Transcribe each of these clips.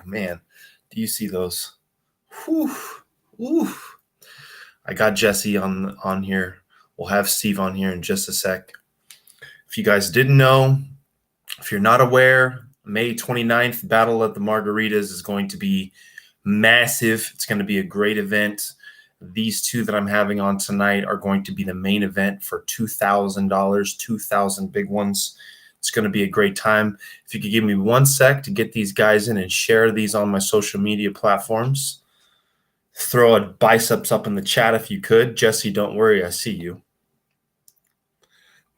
man. Do you see those? Whew. Ooh. I got Jesse on here. We'll have Steve on here in just a sec. If you guys didn't know, if you're not aware, May 29th, Battle at the Margaritas is going to be massive. It's going to be a great event. These two that I'm having on tonight are going to be the main event for $2,000, 2,000 big ones. It's going to be a great time. If you could give me 1 sec to get these guys in and share these on my social media platforms. Throw a biceps up in the chat if you could. Jesse, don't worry. I see you.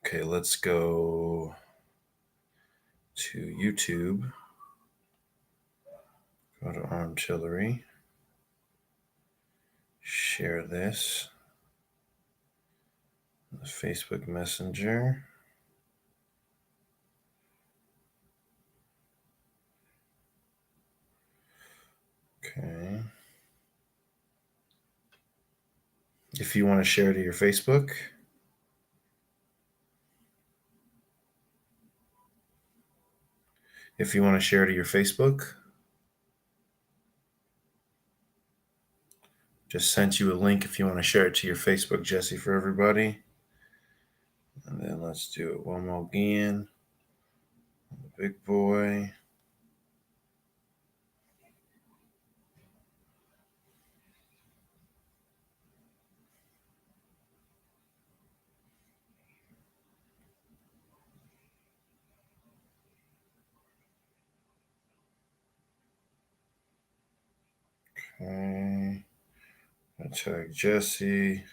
Okay, let's go to YouTube. Go to Armchillery. Share this. The Facebook Messenger. Okay. If you want to share to your Facebook. If you want to share to your Facebook. Just sent you a link if you want to share it to your Facebook, Jesse, for everybody. And then let's do it one more again. The big boy. Okay. I'm going to tag Jesse.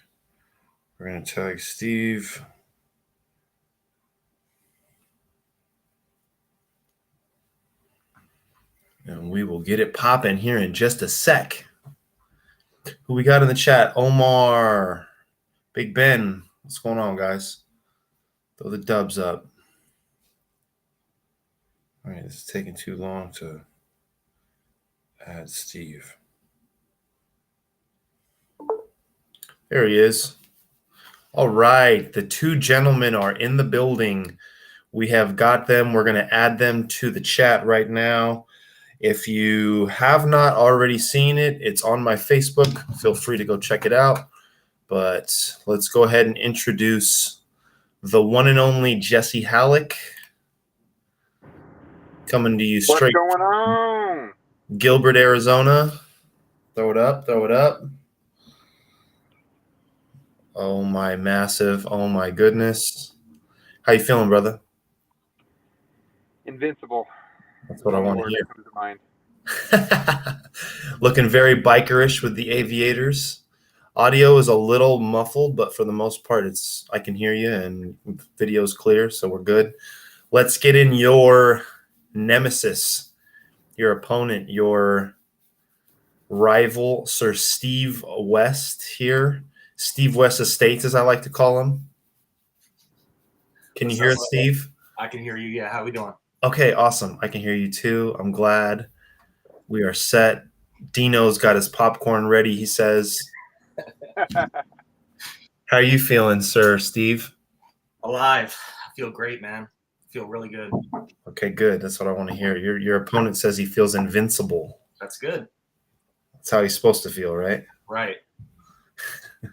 We're going to tag Steve. And we will get it popping here in just a sec. Who we got in the chat? Omar. Big Ben. What's going on, guys? Throw the dubs up. All right, it's taking too long to add Steve. There he is. All right, the two gentlemen are in the building. We have got them. We're going to add them to the chat right now. If you have not already seen it, it's on my Facebook. Feel free to go check it out. But let's go ahead and introduce the one and only Jesse Hallock. Coming to you straight. What's going on? Gilbert, Arizona. Throw it up, throw it up. Oh, my massive. Oh, my goodness. How you feeling, brother? Invincible. That's what I want to hear. Comes to mind. Looking very bikerish with the aviators. Audio is a little muffled, but for the most part, I can hear you and video's clear, so we're good. Let's get in your nemesis, your opponent, your rival, Sir Steve West here. Steve West Estates, as I like to call him. Can you hear us, Steve? I can hear you. Yeah, how we doing? Okay, awesome. I can hear you too. I'm glad. We are set. Dino's got his popcorn ready, he says. How are you feeling, Sir Steve? Alive. I feel great, man. I feel really good. Okay, good. That's what I want to hear. Your opponent says he feels invincible. That's good. That's how he's supposed to feel, right? Right.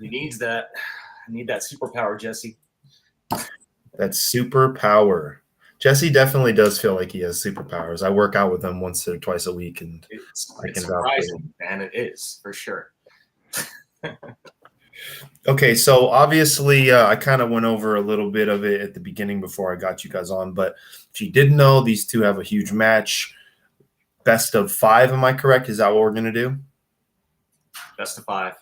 He needs that. I need that superpower, Jesse. That superpower. Jesse definitely does feel like he has superpowers. I work out with him once or twice a week, and it's can surprising, man. It is, for sure. Okay, so obviously I kind of went over a little bit of it at the beginning before I got you guys on, but if you didn't know, these two have a huge match. Best of 5, am I correct? Is that what we're going to do? Best of 5.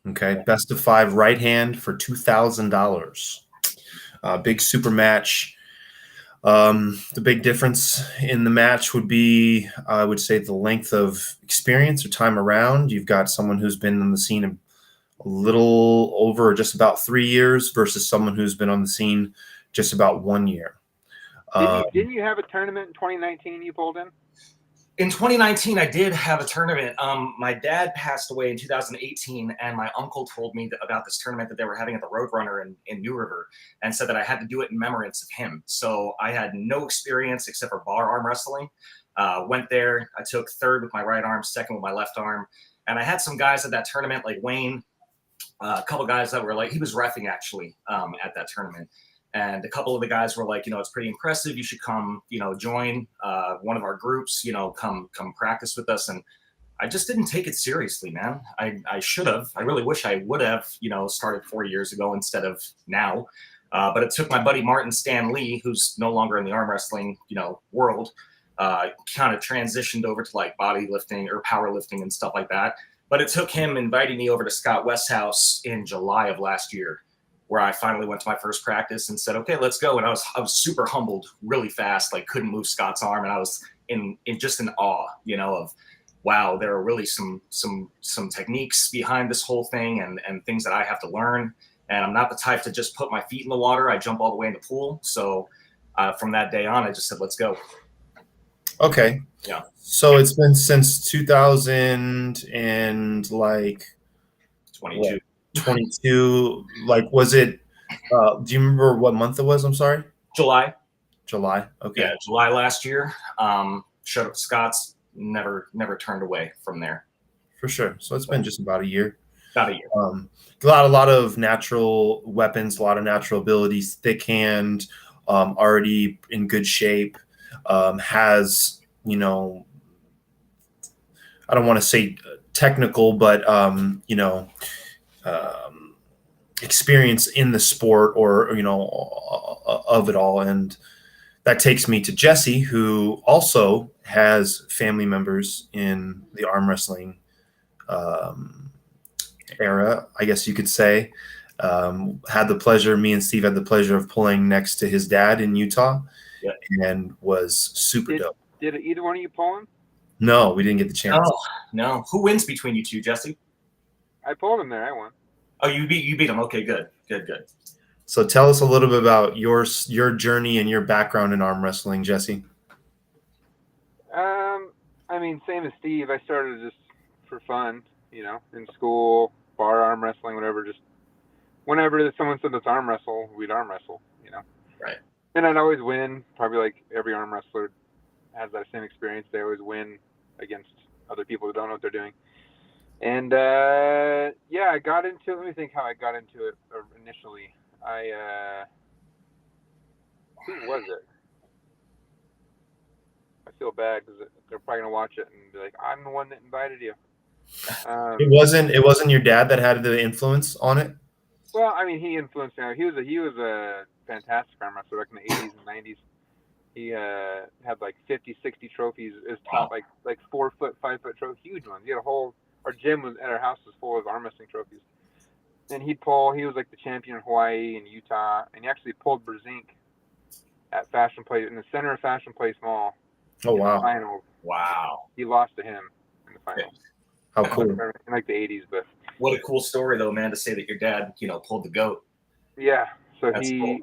Okay, best of 5 right hand for $2,000. Big super match. The big difference in the match would be, I would say, the length of experience or time around. You've got someone who's been on the scene a little over just about 3 years versus someone who's been on the scene just about 1 year. Didn't you have a tournament in 2019 you pulled in? In 2019, I did have a tournament. My dad passed away in 2018, and my uncle told me about this tournament that they were having at the Roadrunner in New River, and said that I had to do it in remembrance of him. So I had no experience except for bar arm wrestling. Went there. I took third with my right arm, second with my left arm, and I had some guys at that tournament like Wayne, a couple guys that were like, he was reffing actually at that tournament. And a couple of the guys were like, it's pretty impressive. You should come, join one of our groups, come practice with us. And I just didn't take it seriously, man. I should have. I really wish I would have, started 4 years ago instead of now. But it took my buddy Martin Stan Lee, who's no longer in the arm wrestling, world, kind of transitioned over to like bodybuilding or powerlifting and stuff like that. But it took him inviting me over to Scott Westhouse in July of last year, where I finally went to my first practice and said, okay, let's go. And I was super humbled really fast, like couldn't move Scott's arm. And I was in awe, of, wow, there are really some techniques behind this whole thing and things that I have to learn. And I'm not the type to just put my feet in the water. I jump all the way in the pool. So from that day on, I just said, let's go. Okay. Yeah. So it's been since 2000 and like 22. 22. Like, was it, do you remember what month it was? I'm sorry. July. Okay. Yeah, July last year. Showed up at Scott's, never turned away from there. For sure. So it's been just about a year. About a year. A lot of natural weapons, a lot of natural abilities, thick hand, already in good shape, has, I don't want to say technical, but, experience in the sport or, of it all. And that takes me to Jesse, who also has family members in the arm wrestling era, I guess you could say. Me and Steve had the pleasure of pulling next to his dad in Utah. Yep. And was super dope. Did either one of you pull him? No, we didn't get the chance. Oh, no. Who wins between you two, Jesse? I pulled him there. I won. Oh, you beat him. Okay, good. So tell us a little bit about your journey and your background in arm wrestling, Jesse. I mean, same as Steve. I started just for fun, in school, bar arm wrestling, whatever. Just whenever someone said let's arm wrestle, we'd arm wrestle, Right. And I'd always win. Probably like every arm wrestler has that same experience. They always win against other people who don't know what they're doing. And I got into it. Let me think how I got into it initially. Who was it? I feel bad because they're probably gonna watch it and be like, "I'm the one that invited you." It wasn't your dad that had the influence on it. Well, I mean, he influenced me. He was a fantastic arm wrestler back in the 80s and 90s. He had like 50, 60 trophies. His top like 4 foot, 5 foot trophy, huge ones. He had our gym at our house was full of arm wrestling trophies. And he was like the champion in Hawaii and Utah, and he actually pulled Brzezinski at Fashion Place in the center of Fashion Place Mall. Oh wow! The finals. Wow. He lost to him in the finals. How cool! In like the 80s, but what a cool story though, man, to say that your dad, pulled the goat. Yeah. So That's cool, man.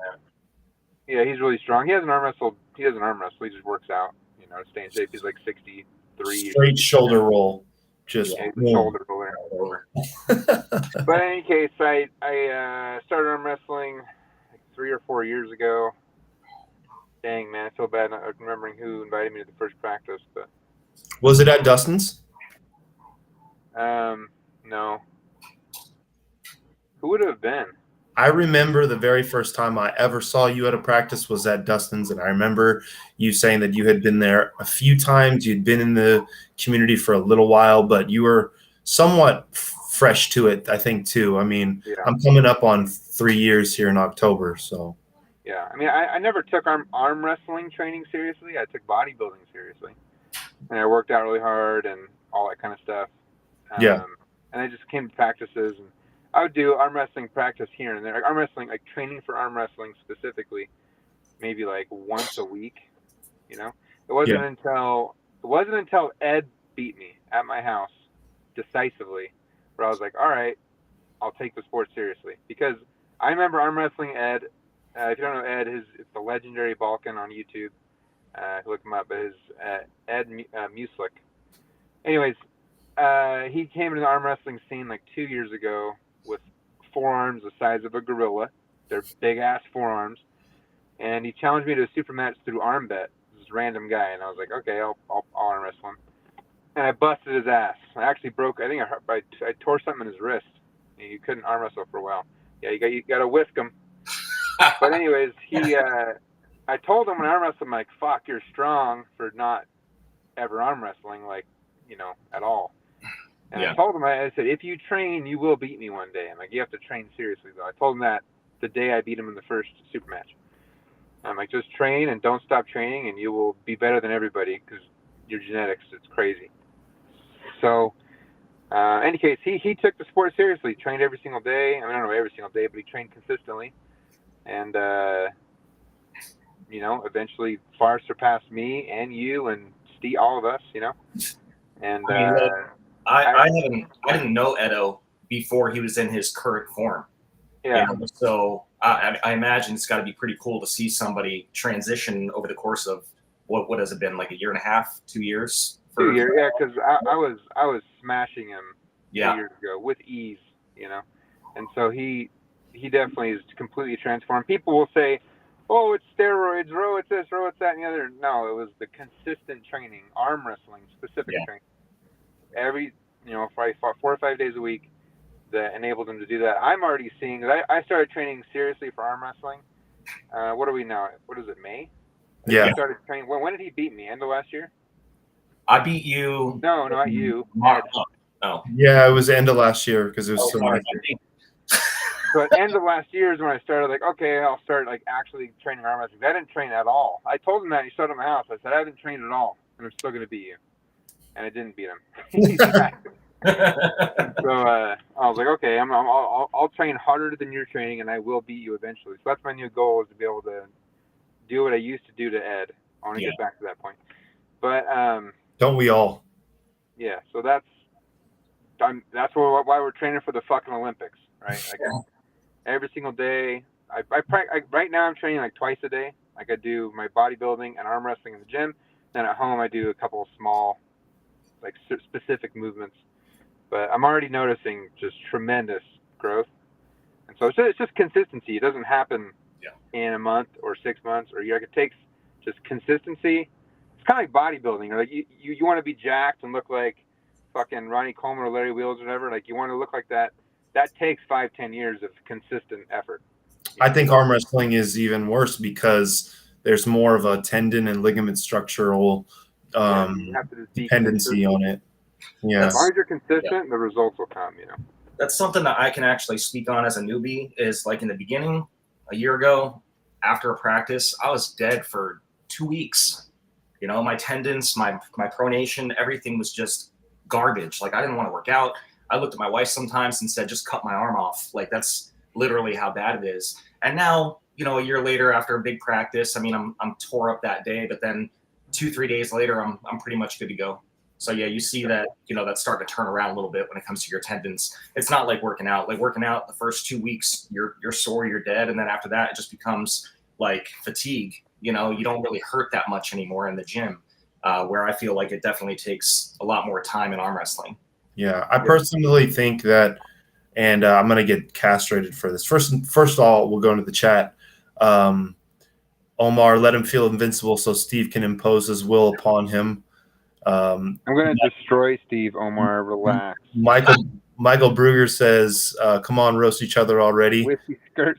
Yeah, he's really strong. He doesn't arm wrestle. He just works out, to stay in shape. He's like 63. Straight shoulder roll. Just shoulder roller. But in any case, I started arm wrestling like 3 or 4 years ago. Dang, man, I feel bad not remembering who invited me to the first practice, but was it at Dustin's? No. Who would it have been? I remember the very first time I ever saw you at a practice was at Dustin's, and I remember you saying that you had been there a few times. You'd been in the community for a little while, but you were somewhat fresh to it, I think, too. I mean, yeah. I'm coming up on 3 years here in October, so. Yeah, I mean, I never took arm wrestling training seriously. I took bodybuilding seriously, and I worked out really hard and all that kind of stuff. Yeah. And I just came to practices, and I would do arm wrestling practice here and there. Like arm wrestling, like training for arm wrestling specifically, maybe like once a week. It wasn't until Ed beat me at my house decisively, where I was like, all right, I'll take the sport seriously. Because I remember arm wrestling Ed. If you don't know Ed, it's the legendary Balkan on YouTube. Look him up. But his Ed Muslik. Anyways, he came into the arm wrestling scene like 2 years ago with forearms the size of a gorilla. They're big ass forearms, and he challenged me to a super match through arm bet. This random guy, and I was like, okay, I'll arm wrestle him. And I busted his ass. I actually broke. I think I tore something in his wrist. You couldn't arm wrestle for a while. Yeah, you got to whisk him. But anyways, I told him when I arm wrestled, I'm like, fuck, you're strong for not ever arm wrestling, like, at all. And I told him, I said, if you train, you will beat me one day. I'm like, you have to train seriously, though. I told him that the day I beat him in the first super match. I'm like, just train and don't stop training, and you will be better than everybody because your genetics, it's crazy. So, in any case, he took the sport seriously, trained every single day. I mean, I don't know every single day, but he trained consistently. And, eventually far surpassed me and you and Steve, all of us, And I didn't know Edo before he was in his current form. Yeah. So I imagine it's got to be pretty cool to see somebody transition over the course of what has it been, like a year and a half, 2 years? 2 years, yeah, because I was smashing him 2 years ago with ease, and so he definitely is completely transformed. People will say, "Oh, it's steroids, row it's this, row it's that, and the other." No, it was the consistent training, arm wrestling specific training. Every probably 4 or 5 days a week that enabled him to do that. I'm already seeing that. I started training seriously for arm wrestling. What are we now? What is it, May? Yeah. I started training. When did he beat me? End of last year? I beat you. No, not you. Oh. Yeah, it was the end of last year because it was So at end of last year is when I started like, okay, I'll start like actually training arm wrestling. I didn't train at all. I told him that. He showed up at my house. I said, I haven't trained at all, and I'm still going to beat you. And I didn't beat him. He smacked me. So I was like, okay, I'll train harder than you're training, and I will beat you eventually. So that's my new goal, is to be able to do what I used to do to Ed. I want to get back to that point. But don't we all? Yeah. So that's why we're training for the fucking Olympics, right? Like every single day. Right now I'm training like twice a day. Like I do my bodybuilding and arm wrestling in the gym. Then at home I do a couple of small, like specific movements. But I'm already noticing just tremendous growth. And so it's just consistency. It doesn't happen in a month or 6 months or a year. Like it takes just consistency. It's kind of like bodybuilding. Like you want to be jacked and look like fucking Ronnie Coleman or Larry Wheels or whatever. Like you want to look like that. That takes 5-10 years of consistent effort. I think arm wrestling is even worse because there's more of a tendon and ligament structural dependency on it. Yeah. As long as you're consistent, the results will come, That's something that I can actually speak on as a newbie. Is like in the beginning, a year ago, after a practice, I was dead for 2 weeks. My tendons, my pronation, everything was just garbage. Like I didn't want to work out. I looked at my wife sometimes and said, just cut my arm off. Like that's literally how bad it is. And now, a year later after a big practice, I mean, I'm tore up that day, but then 2-3 days later, I'm pretty much good to go. So yeah, you see that, that's starting to turn around a little bit when it comes to your tendons. It's not like working out. Like working out the first 2 weeks, you're sore, you're dead. And then after that, it just becomes like fatigue. You don't really hurt that much anymore in the gym, where I feel like it definitely takes a lot more time in arm wrestling. Yeah, I personally think that, and I'm going to get castrated for this. First of all, we'll go into the chat. Omar, let him feel invincible so Steve can impose his will upon him. I'm going to destroy Steve, Omar. Relax. Michael Brugger says, come on, roast each other already. Wispy skirt.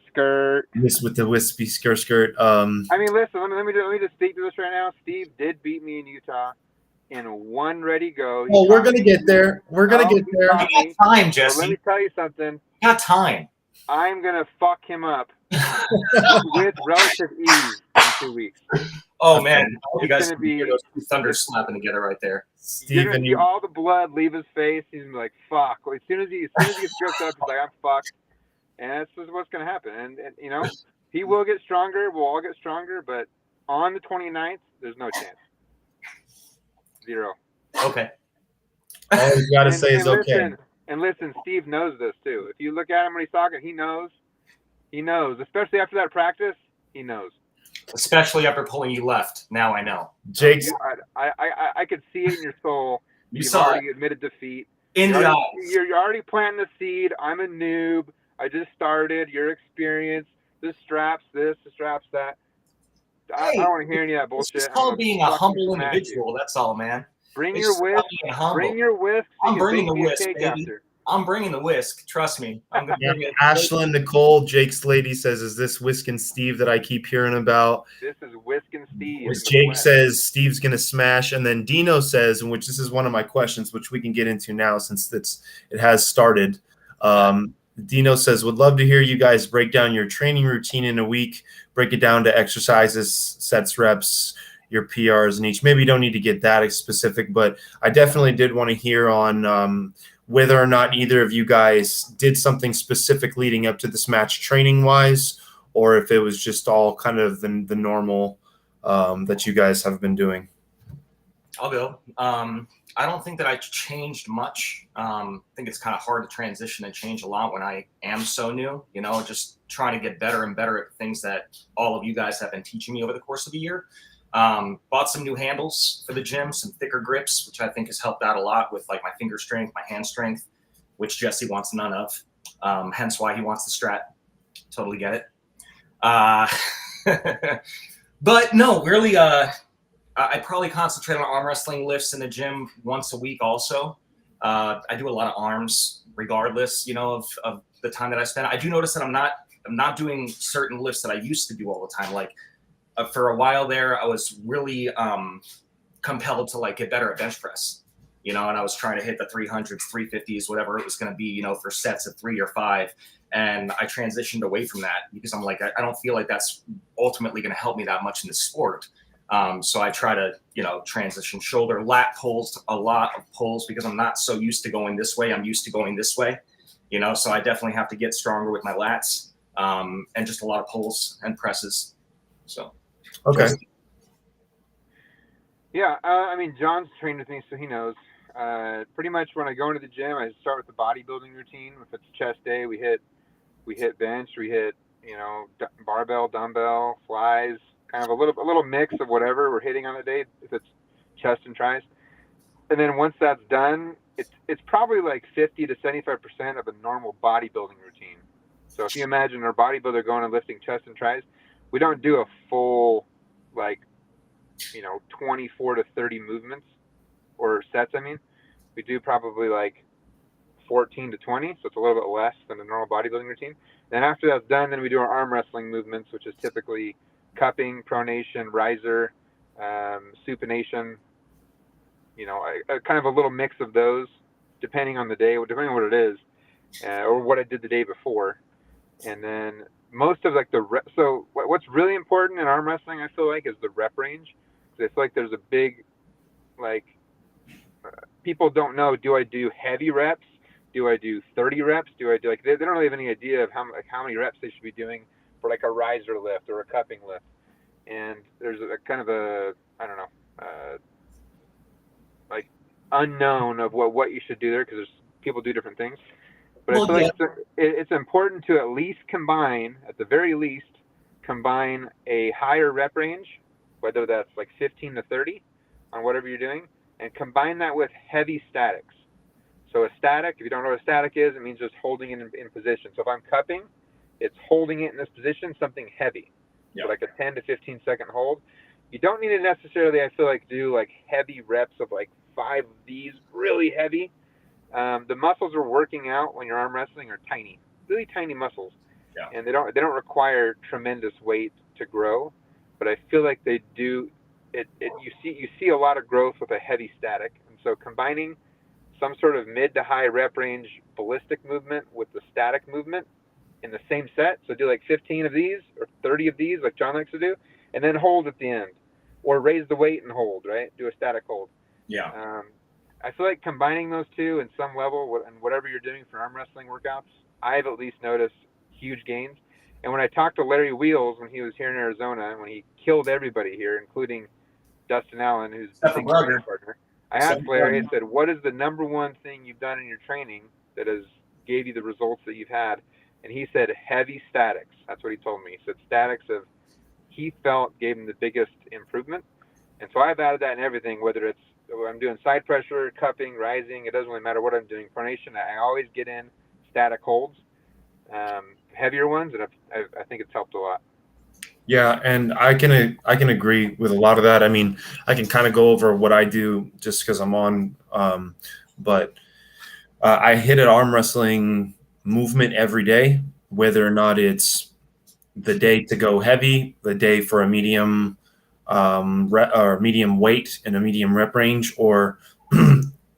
This with the wispy skirt. I mean, listen, let me just speak to this right now. Steve did beat me in Utah in one ready go. Oh, we're going to get there. We're going to get there. You got time, Jesse. Well, let me tell you something. You got time. I'm going to fuck him up with relative ease in 2 weeks. Oh, man. You guys going to be those two thunders slapping together right there. You're going to see all the blood leave his face. He's going to be like, fuck. Well, as soon as he gets stripped up, he's like, I'm fucked. And that's just what's going to happen. And, he will get stronger. We'll all get stronger. But on the 29th, there's no chance. 0. Okay. All you got to say is okay. And listen, Steve knows this too. If you look at him when he's talking, he knows. He knows. Especially after that practice, he knows. Especially after pulling you left. Now I know. Jake's I could see it in your soul. You You've saw already admitted defeat. in the eyes. You're already planting the seed. I'm a noob. I just started. Your experience. The straps this, the straps that. I don't want to hear any of that bullshit. It's called being a humble individual. That's all, man. Bring your whisk. Bring your whisk. I'm bringing the whisk, baby. After. I'm bringing the whisk. Trust me. I'm gonna bring it. Ashlyn Nicole, Jake's lady says, "Is this Whisk and Steve that I keep hearing about?" This is Whisk and Steve. Jake says Steve's gonna smash, and then Dino says, and which this is one of my questions, which we can get into now since it has started. Dino says, "Would love to hear you guys break down your training routine in a week. Break it down to exercises, sets, reps, your PRs in each." Maybe you don't need to get that specific, but I definitely did want to hear on whether or not either of you guys did something specific leading up to this match training-wise, or if it was just all kind of the normal that you guys have been doing. I'll go. I don't think that I changed much. I think it's kind of hard to transition and change a lot when I am so new, just trying to get better and better at things that all of you guys have been teaching me over the course of the year. Bought some new handles for the gym, some thicker grips, which I think has helped out a lot with like my finger strength, my hand strength, which Jesse wants none of. Hence why he wants the strat. Totally get it. But no, really, I probably concentrate on arm wrestling lifts in the gym once a week also. I do a lot of arms regardless, of the time that I spend. I do notice that I'm not doing certain lifts that I used to do all the time. Like for a while there, I was really compelled to like get better at bench press, and I was trying to hit the 300s, 350s, whatever it was going to be, for sets of 3 or 5. And I transitioned away from that because I'm like, I don't feel like that's ultimately going to help me that much in the sport. So I try to, transition shoulder, lat pulls, a lot of pulls because I'm not so used to going this way. I'm used to going this way, so I definitely have to get stronger with my lats and just a lot of pulls and presses. So. Okay. Yeah. John's trained with me, so he knows. Pretty much when I go into the gym, I start with the bodybuilding routine. If it's chest day, we hit bench, we hit, barbell, dumbbell, flies, kind of a little mix of whatever we're hitting on the day, if it's chest and tries. And then once that's done, it's probably like 50 to 75% of a normal bodybuilding routine. So if you imagine our bodybuilder going and lifting chest and tries, we don't do a full 24 to 30 movements or sets. We do probably like 14 to 20, so it's a little bit less than a normal bodybuilding routine. Then after that's done, then we do our arm wrestling movements, which is typically cupping, pronation, riser, supination, kind of a little mix of those, depending on the day, depending on what it is, or what I did the day before. And then most of so what's really important in arm wrestling, I feel like, is the rep range. So I feel like there's a big, people don't know, do I do heavy reps? Do I do 30 reps? Do I do they don't really have any idea of how many reps they should be doing for like a riser lift or a cupping lift. And there's a kind of a, I don't know, unknown of what you should do there, because people do different things. But I feel like it's important to at the very least, combine a higher rep range, whether that's like 15 to 30 on whatever you're doing, and combine that with heavy statics. So a static, if you don't know what a static is, it means just holding it in position. So if I'm cupping, it's holding it in this position, something heavy. So like a 10 to 15 second hold. You don't need to necessarily, I feel like, do like heavy reps of like 5 of these, really heavy. The muscles we're working out when you're arm wrestling are tiny, really tiny muscles. Yeah. And they don't require tremendous weight to grow, but I feel like they do. You see a lot of growth with a heavy static, and so combining some sort of mid to high rep range ballistic movement with the static movement in the same set. So do like 15 of these or 30 of these, like John likes to do, and then hold at the end, or raise the weight and hold. Right? Do a static hold. Yeah. I feel like combining those two in some level, and whatever you're doing for arm wrestling workouts, I've at least noticed huge gains. And when I talked to Larry Wheels when he was here in Arizona, when he killed everybody here, including Dustin Allen, who's the big training partner, I asked Larry, I said, what is the number one thing you've done in your training that has gave you the results that you've had? And he said, heavy statics. That's what he told me. He said statics of he felt gave him the biggest improvement. And so I've added that in everything, whether it's I'm doing side pressure, cupping, rising. It doesn't really matter what I'm doing. Pronation, I always get in static holds, heavier ones, and I think it's helped a lot. Yeah, and I can agree with a lot of that. I mean, I can kind of go over what I do just because I'm on, but I hit an arm wrestling movement every day, whether or not it's the day to go heavy, the day for a medium or medium weight and a medium rep range, or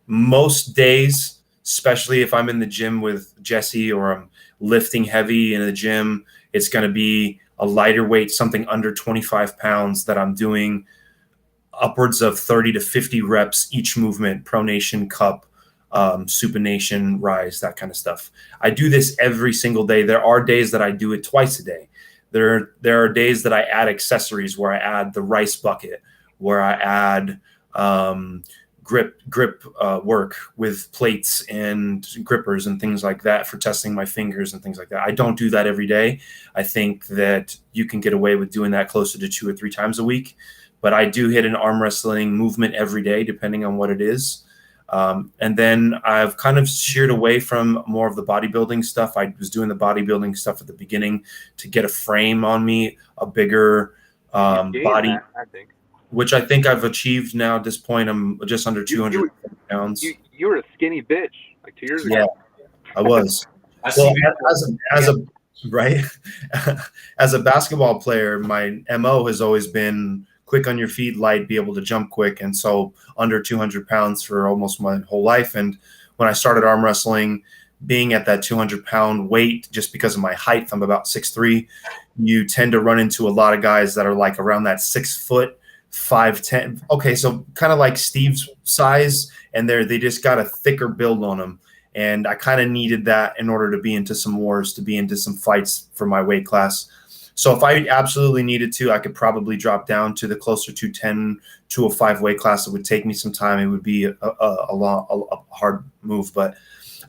most days, especially if I'm in the gym with Jesse or I'm lifting heavy in the gym, it's going to be a lighter weight, something under 25 pounds that I'm doing upwards of 30 to 50 reps each movement, pronation, cup, supination, rise, that kind of stuff. I do this every single day. There are days that I do it twice a day. There are days that I add accessories where I add the rice bucket, where I add grip work with plates and grippers and things like that for testing my fingers and things like that. I don't do that every day. I think that you can get away with doing that closer to 2 or 3 times a week, but I do hit an arm wrestling movement every day, depending on what it is. And then I've kind of sheered away from more of the bodybuilding stuff. I was doing the bodybuilding stuff at the beginning to get a frame on me, a bigger body, that, I think. Which I think I've achieved now. At this point, I'm just under 200 pounds. You were a skinny bitch like 2 years ago. Yeah, I was. Well, right, as a basketball player, my MO has always been quick on your feet, light, be able to jump quick. And so under 200 pounds for almost my whole life. And when I started arm wrestling, being at that 200-pound weight, just because of my height, I'm about 6'3", you tend to run into a lot of guys that are like around that 6 foot, 5'10". Okay, so kind of like Steve's size, and they just got a thicker build on them. And I kind of needed that in order to be into some wars, to be into some fights for my weight class. So if I absolutely needed to, I could probably drop down to the closer to 210, 205 weight class. It would take me some time. It would be a hard move. But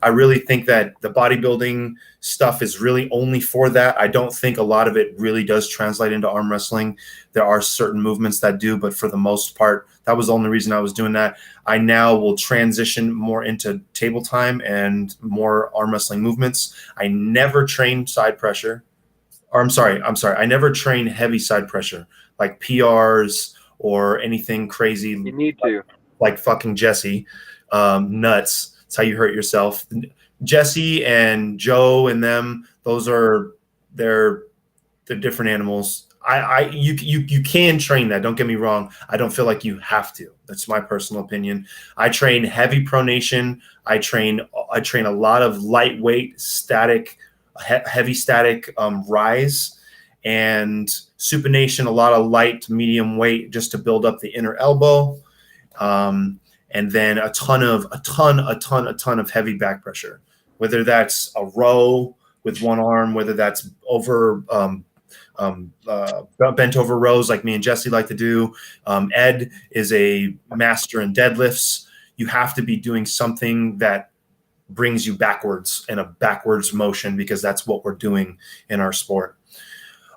I really think that the bodybuilding stuff is really only for that. I don't think a lot of it really does translate into arm wrestling. There are certain movements that do, but for the most part, that was the only reason I was doing that. I now will transition more into table time and more arm wrestling movements. I never train side pressure. Or I'm sorry. I never train heavy side pressure like PRs or anything crazy. You need to. Like fucking Jesse. Nuts. That's how you hurt yourself. Jesse and Joe and them, they're different animals. You can train that. Don't get me wrong. I don't feel like you have to. That's my personal opinion. I train heavy pronation. I train a lot of lightweight static, heavy static rise, and supination, a lot of light medium weight just to build up the inner elbow, and then a ton of heavy back pressure, whether that's a row with one arm, whether that's over bent over rows like me and Jesse like to do. Ed is a master in deadlifts. You have to be doing something that brings you backwards in a backwards motion, because that's what we're doing in our sport.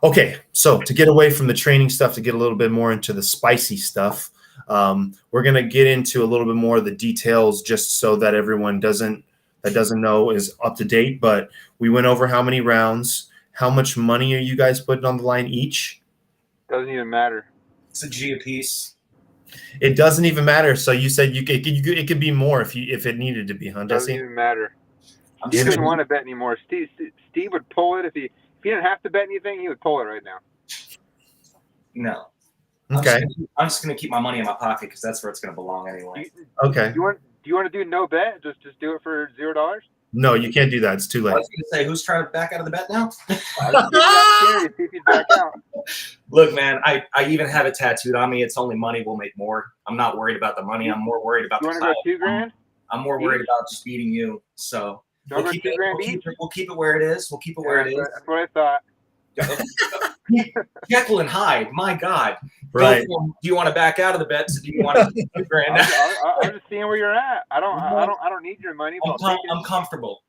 Okay, so to get away from the training stuff, to get a little bit more into the spicy stuff, we're going to get into a little bit more of the details, just so that everyone doesn't know is up to date. But we went over how many rounds. How much money are you guys putting on the line each? Doesn't even matter. It's a G a piece. It doesn't even matter. So you said it could be more if it needed to be, huh, Jesse? Doesn't even matter. He doesn't want to bet anymore. Steve would pull it if he didn't have to bet anything. He would pull it right now. No. Okay. I'm just gonna keep my money in my pocket because that's where it's gonna belong anyway. Okay. Do you want to do no bet? Just do it for $0? No, you can't do that. It's too late. I was gonna say, who's trying to back out of the bet now? See if he's back out. Look, man, I even have it tattooed on me. It's only money will make more. I'm not worried about the money. I'm more worried about you the want to go $2,000? I'm more worried about just beating you. So we'll keep it where it is. We'll keep it where it is. That's what I thought. Jekyll and Hyde, my God. Right. Do you want to back out of the bet? So do you want to $2,000? I'm just seeing where you're at. I don't need your money. I'm comfortable.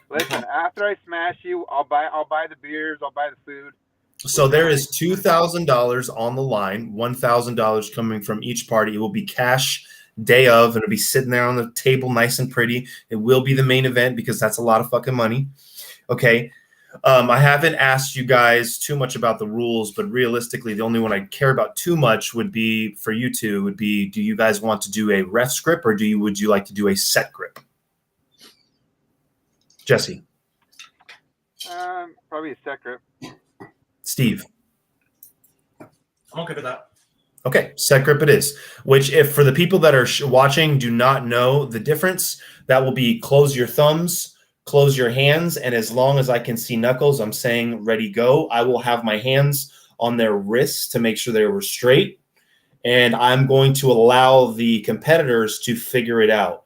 Listen, after I smash you, I'll buy the beers, I'll buy the food. So there is $2,000 on the line, $1,000 coming from each party. It will be cash day of, and it'll be sitting there on the table nice and pretty. It will be the main event because that's a lot of fucking money. Okay. I haven't asked you guys too much about the rules, but realistically, the only one I care about too much would be for you two would be, do you guys want to do a ref's grip or would you like to do a set grip? Jesse. Probably a set grip. Steve. I'm okay with that. Okay, set grip it is, which if for the people that are watching do not know the difference, that will be close your thumbs, close your hands, and as long as I can see knuckles, I'm saying ready, go. I will have my hands on their wrists to make sure they were straight, and I'm going to allow the competitors to figure it out.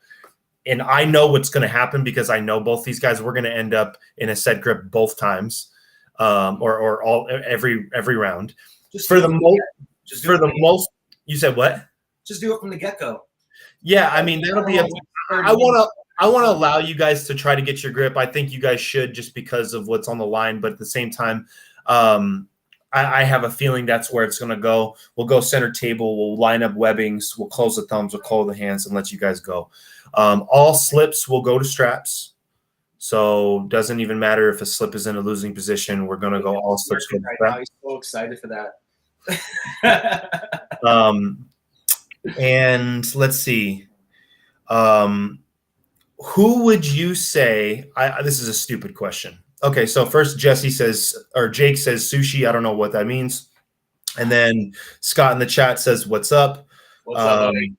And I know what's going to happen because I know both these guys, we're going to end up in a set grip both times, or all every round. Just for the most, you said what? Just do it from the get-go. Yeah, I mean that'll be. I want to allow you guys to try to get your grip. I think you guys should just because of what's on the line. But at the same time, I have a feeling that's where it's going to go. We'll go center table. We'll line up webbings. We'll close the thumbs. We'll close the hands and let you guys go. All slips will go to straps. So doesn't even matter if a slip is in a losing position. We're going to go all slips. Right now, he's so excited for that. And let's see. Who would you say? This is a stupid question. Okay, so first Jake says sushi. I don't know what that means. And then Scott in the chat says, "What's up?" What's up, buddy?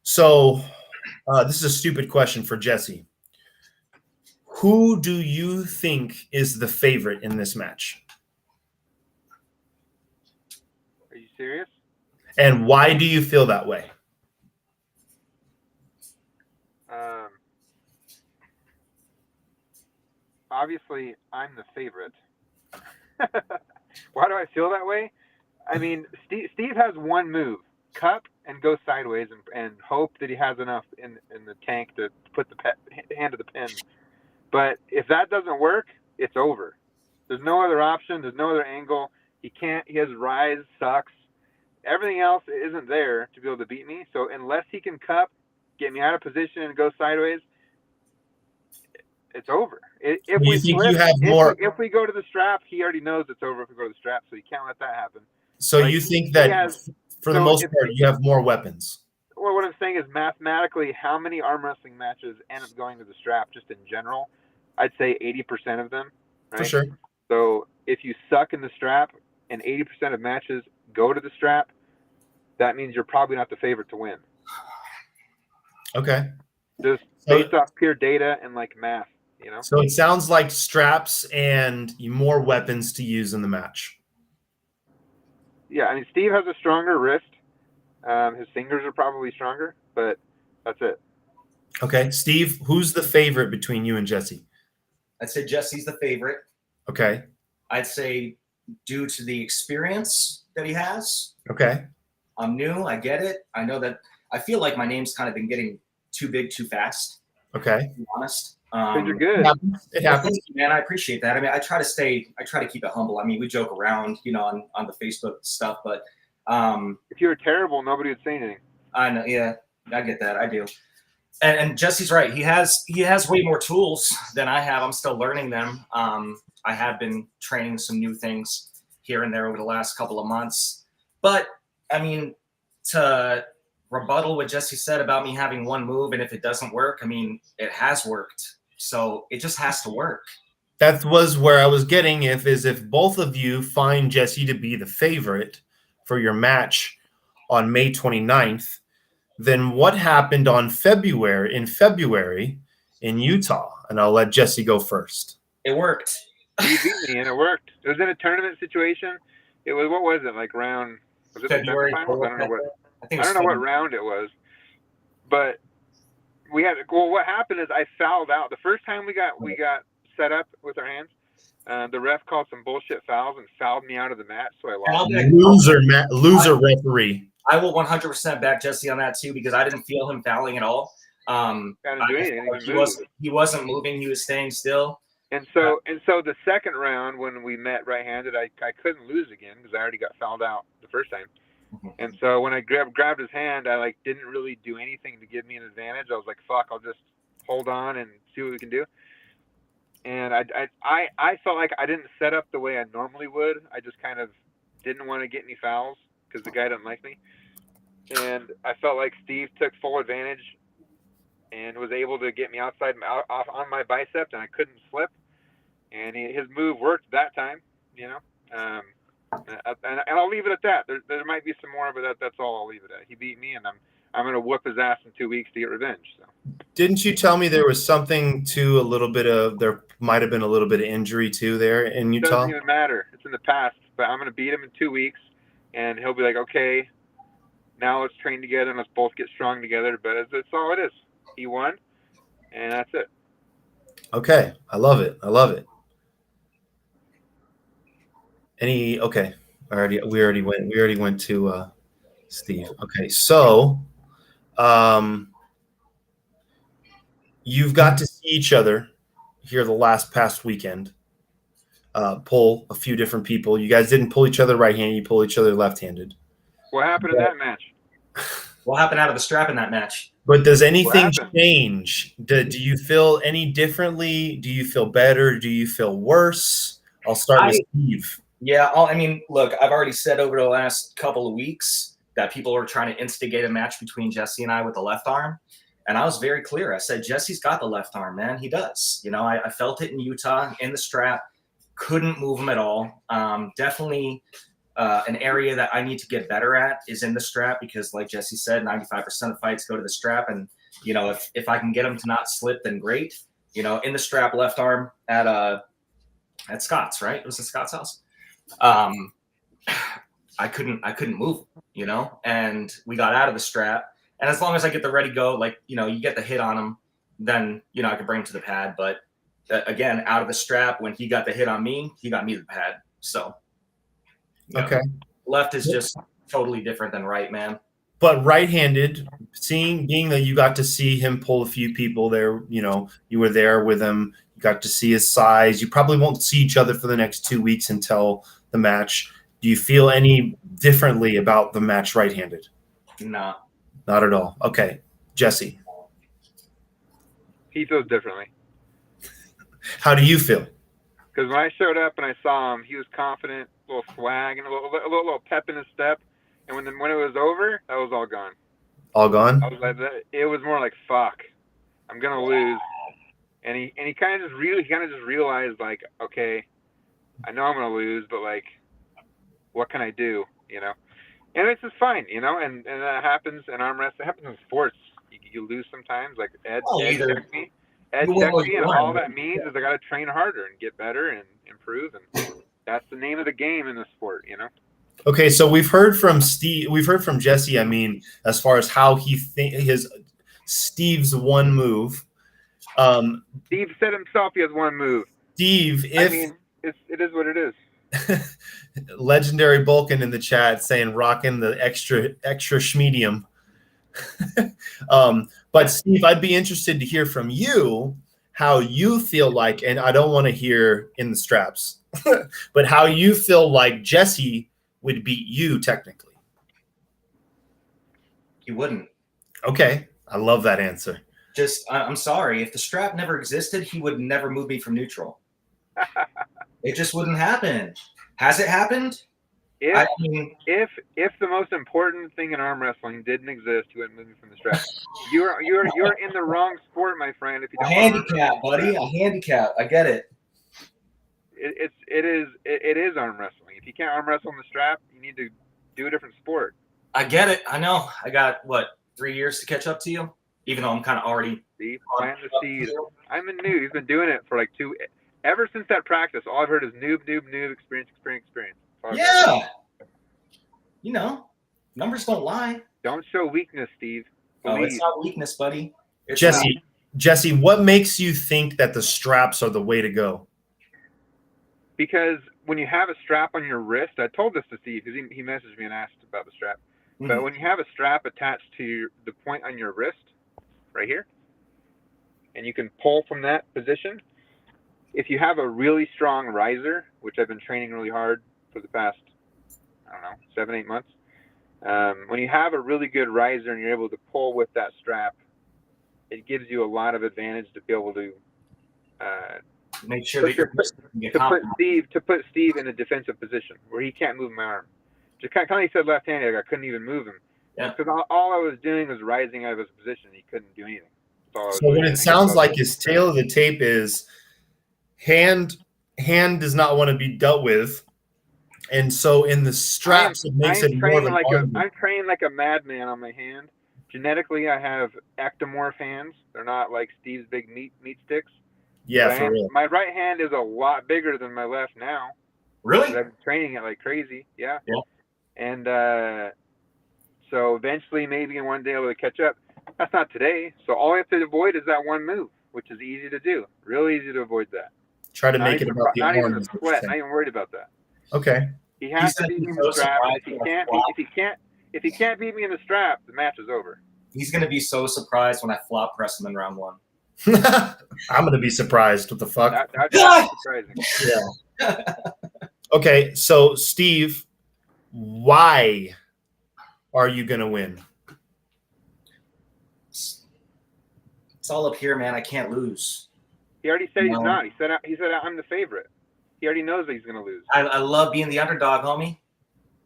So this is a stupid question for Jesse. Who do you think is the favorite in this match? Are you serious? And why do you feel that way? Obviously, I'm the favorite. Why do I feel that way? I mean, Steve has one move, cup and go sideways and hope that he has enough in the tank to put the hand to the pin. But if that doesn't work, it's over. There's no other option. There's no other angle. He can't. His rise sucks. Everything else isn't there to be able to beat me. So unless he can cup, get me out of position and go sideways, it's over. If we go to the strap, he already knows it's over if we go to the strap, so you can't let that happen. So you think that for the most part, you have more weapons? Well, what I'm saying is mathematically, how many arm wrestling matches end up going to the strap just in general? I'd say 80% of them. Right? For sure. So if you suck in the strap and 80% of matches go to the strap, that means you're probably not the favorite to win. Okay. Just based off pure data and like math, you know? So it sounds like straps and more weapons to use in the match. Yeah, I mean, Steve has a stronger wrist. His fingers are probably stronger, but that's it. Okay. Steve, who's the favorite between you and Jesse? I'd say Jesse's the favorite. Okay. I'd say due to the experience that he has. Okay. I'm new. I get it. I know that. I feel like my name's kind of been getting too big too fast. Okay. To be honest. You're good. It happens. Man, I appreciate that. I mean, I try to keep it humble. I mean, we joke around, on the Facebook stuff, but if you were terrible, nobody would say anything. I know. Yeah, I get that. I do. And Jesse's right. He has way more tools than I have. I'm still learning them. I have been training some new things here and there over the last couple of months. But I mean, to rebuttal what Jesse said about me having one move, and if it doesn't work, I mean, it has worked. So it just has to work. That was where I was getting. If both of you find Jesse to be the favorite for your match on May 29th, then what happened in February in Utah? And I'll let Jesse go first. It worked. You beat me, and it worked. It was in a tournament situation. It was, what was it, like round? Was it February? The finals? I don't know what round it was. But what happened is I fouled out. The first time we got set up with our hands, the ref called some bullshit fouls and fouled me out of the match, so I lost. Loser referee. I will 100% back Jesse on that too, because I didn't feel him fouling at all. He wasn't he wasn't moving. He was staying still. And so the second round when we met right-handed, I couldn't lose again because I already got fouled out the first time. And so when I grabbed his hand, I like didn't really do anything to give me an advantage. I was like, fuck, I'll just hold on and see what we can do. And I felt like I didn't set up the way I normally would. I just kind of didn't want to get any fouls because the guy didn't like me. And I felt like Steve took full advantage and was able to get me off on my bicep, and I couldn't slip. And his move worked that time, you know. And I'll leave it at that. There might be some more, but that's all I'll leave it at. He beat me, and I'm gonna whoop his ass in 2 weeks to get revenge. So. Didn't you tell me there was something to there might have been a little bit of injury too there in Utah? It doesn't even matter. It's in the past. But I'm gonna beat him in 2 weeks, and he'll be like, okay, now let's train together and let's both get strong together. But that's all it is. He won, and that's it. Okay, I love it. Okay. We already went to Steve. Okay, so you've got to see each other here the past weekend. Pull a few different people. You guys didn't pull each other right-handed. You pulled each other left-handed. What happened in that match? What happened out of the strap in that match? But does anything change? Do you feel any differently? Do you feel better? Do you feel worse? I'll start with Steve. Yeah, I mean, look, I've already said over the last couple of weeks that people are trying to instigate a match between Jesse and I with the left arm. And I was very clear. I said, Jesse's got the left arm, man. He does. You know, I felt it in Utah, in the strap. Couldn't move him at all. Definitely an area that I need to get better at is in the strap because, like Jesse said, 95% of fights go to the strap. And, you know, if I can get him to not slip, then great. You know, in the strap, left arm at Scott's, right? It was at Scott's house. I couldn't move, you know, and we got out of the strap. And as long as I get the ready go, like, you know, you get the hit on him, then, you know, I can bring him to the pad. But again, out of the strap, when he got the hit on me, he got me the pad. So, okay. Left is just totally different than right, man. But right-handed, being that you got to see him pull a few people there, you know, you were there with him. You got to see his size. You probably won't see each other for the next 2 weeks until the match. Do you feel any differently about the match right-handed? No. Not at all. Okay. Jesse. He feels differently. How do you feel? Because when I showed up and I saw him, he was confident, a little swag, and a little pep in his step. And when it was over, that was all gone. All gone? I was like, it was more like, fuck, I'm gonna lose. And he kind of just realized, like, okay, I know I'm gonna lose, but like, what can I do, you know? And it's just fine, you know. And that happens in arm wrestling. It happens in sports. You lose sometimes. Like Ed checked me. And all that means is I got to train harder and get better and improve. And that's the name of the game in the sport, you know. Okay, so we've heard from Steve. We've heard from Jesse. I mean, as far as how he Steve's one move. Steve said himself he has one move. Steve, I mean, it is what it is. Legendary Bulkin in the chat saying rocking the extra schmedium. But Steve, I'd be interested to hear from you how you feel like, and I don't want to hear in the straps, but how you feel like Jesse would beat you technically. He wouldn't. Okay. I love that answer. I'm sorry. If the strap never existed, he would never move me from neutral. It just wouldn't happen. Has it happened? If the most important thing in arm wrestling didn't exist, you wouldn't move me from the strap. You're in the wrong sport, my friend. If you don't handicap, buddy, a handicap. I get it. It is arm wrestling. If you can't arm wrestle in the strap, you need to do a different sport. I get it. I know. I got 3 years to catch up to you, even though I'm kind of already. Plant the seed. I'm a noob. He's been doing it for like ever since that practice. All I've heard is noob, experience. Yeah. You know, numbers don't lie. Don't show weakness, Steve. Oh, it's not weakness, buddy. It's Jesse, what makes you think that the straps are the way to go? Because when you have a strap on your wrist, I told this to Steve because he messaged me and asked about the strap. Mm-hmm. But when you have a strap attached to the point on your wrist, right here, and you can pull from that position, if you have a really strong riser, which I've been training really hard for the past, I don't know, 7-8 months. When you have a really good riser and you're able to pull with that strap, it gives you a lot of advantage to be able to Make sure that to put Steve in a defensive position where he can't move my arm. Just kind of he said left-handed, I couldn't even move him. Yeah. Because all I was doing was rising out of his position. He couldn't do anything. So what it sounds like is tail of the tape is hand does not want to be dealt with. And so in the straps, it makes it more of an I'm trained like a madman on my hand. Genetically, I have ectomorph hands. They're not like Steve's big meat sticks. Yeah, for real. My right hand is a lot bigger than my left now. Really? I've been training it like crazy. Yeah. Yeah. And so eventually, maybe in one day, I'll be able to catch up. That's not today. So all I have to avoid is that one move, which is easy to do. Real easy to avoid that. Try to make it about the arm. Not even a sweat. Not even worried about that. Okay. He has to beat me in the strap. If he can't beat me in the strap, the match is over. He's gonna be so surprised when I flop press him in round 1. I'm gonna be surprised. What the fuck? That's surprising. Yeah. Okay, so Steve, why are you gonna win? It's all up here, man. I can't lose. He already said he's not. He said I'm the favorite. He already knows that he's gonna lose. I love being the underdog, homie.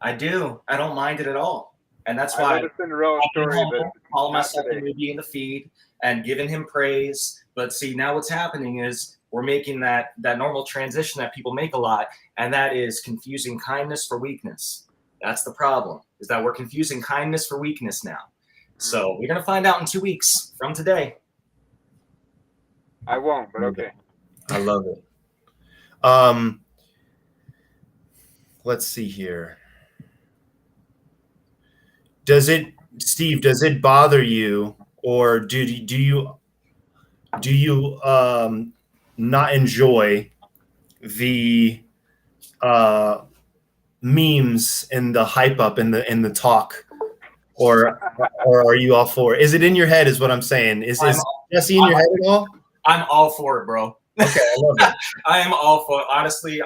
I do. I don't mind it at all. And that's why I love the Cinderella story, but calling myself the newbie in the feed and giving him praise. But see, now what's happening is we're making that normal transition that people make a lot, and that is confusing kindness for weakness. That's the problem, is that we're confusing kindness for weakness now. So we're going to find out in 2 weeks from today. I won't, but okay. I love it. Let's see here. Steve, does it bother you, or do you not enjoy the memes and the hype up and the talk, or are you all for it? Is it in your head? Is what I'm saying. Is Jesse in your head at all? I'm all for it, bro. Okay, I love it. I am all for it. Honestly,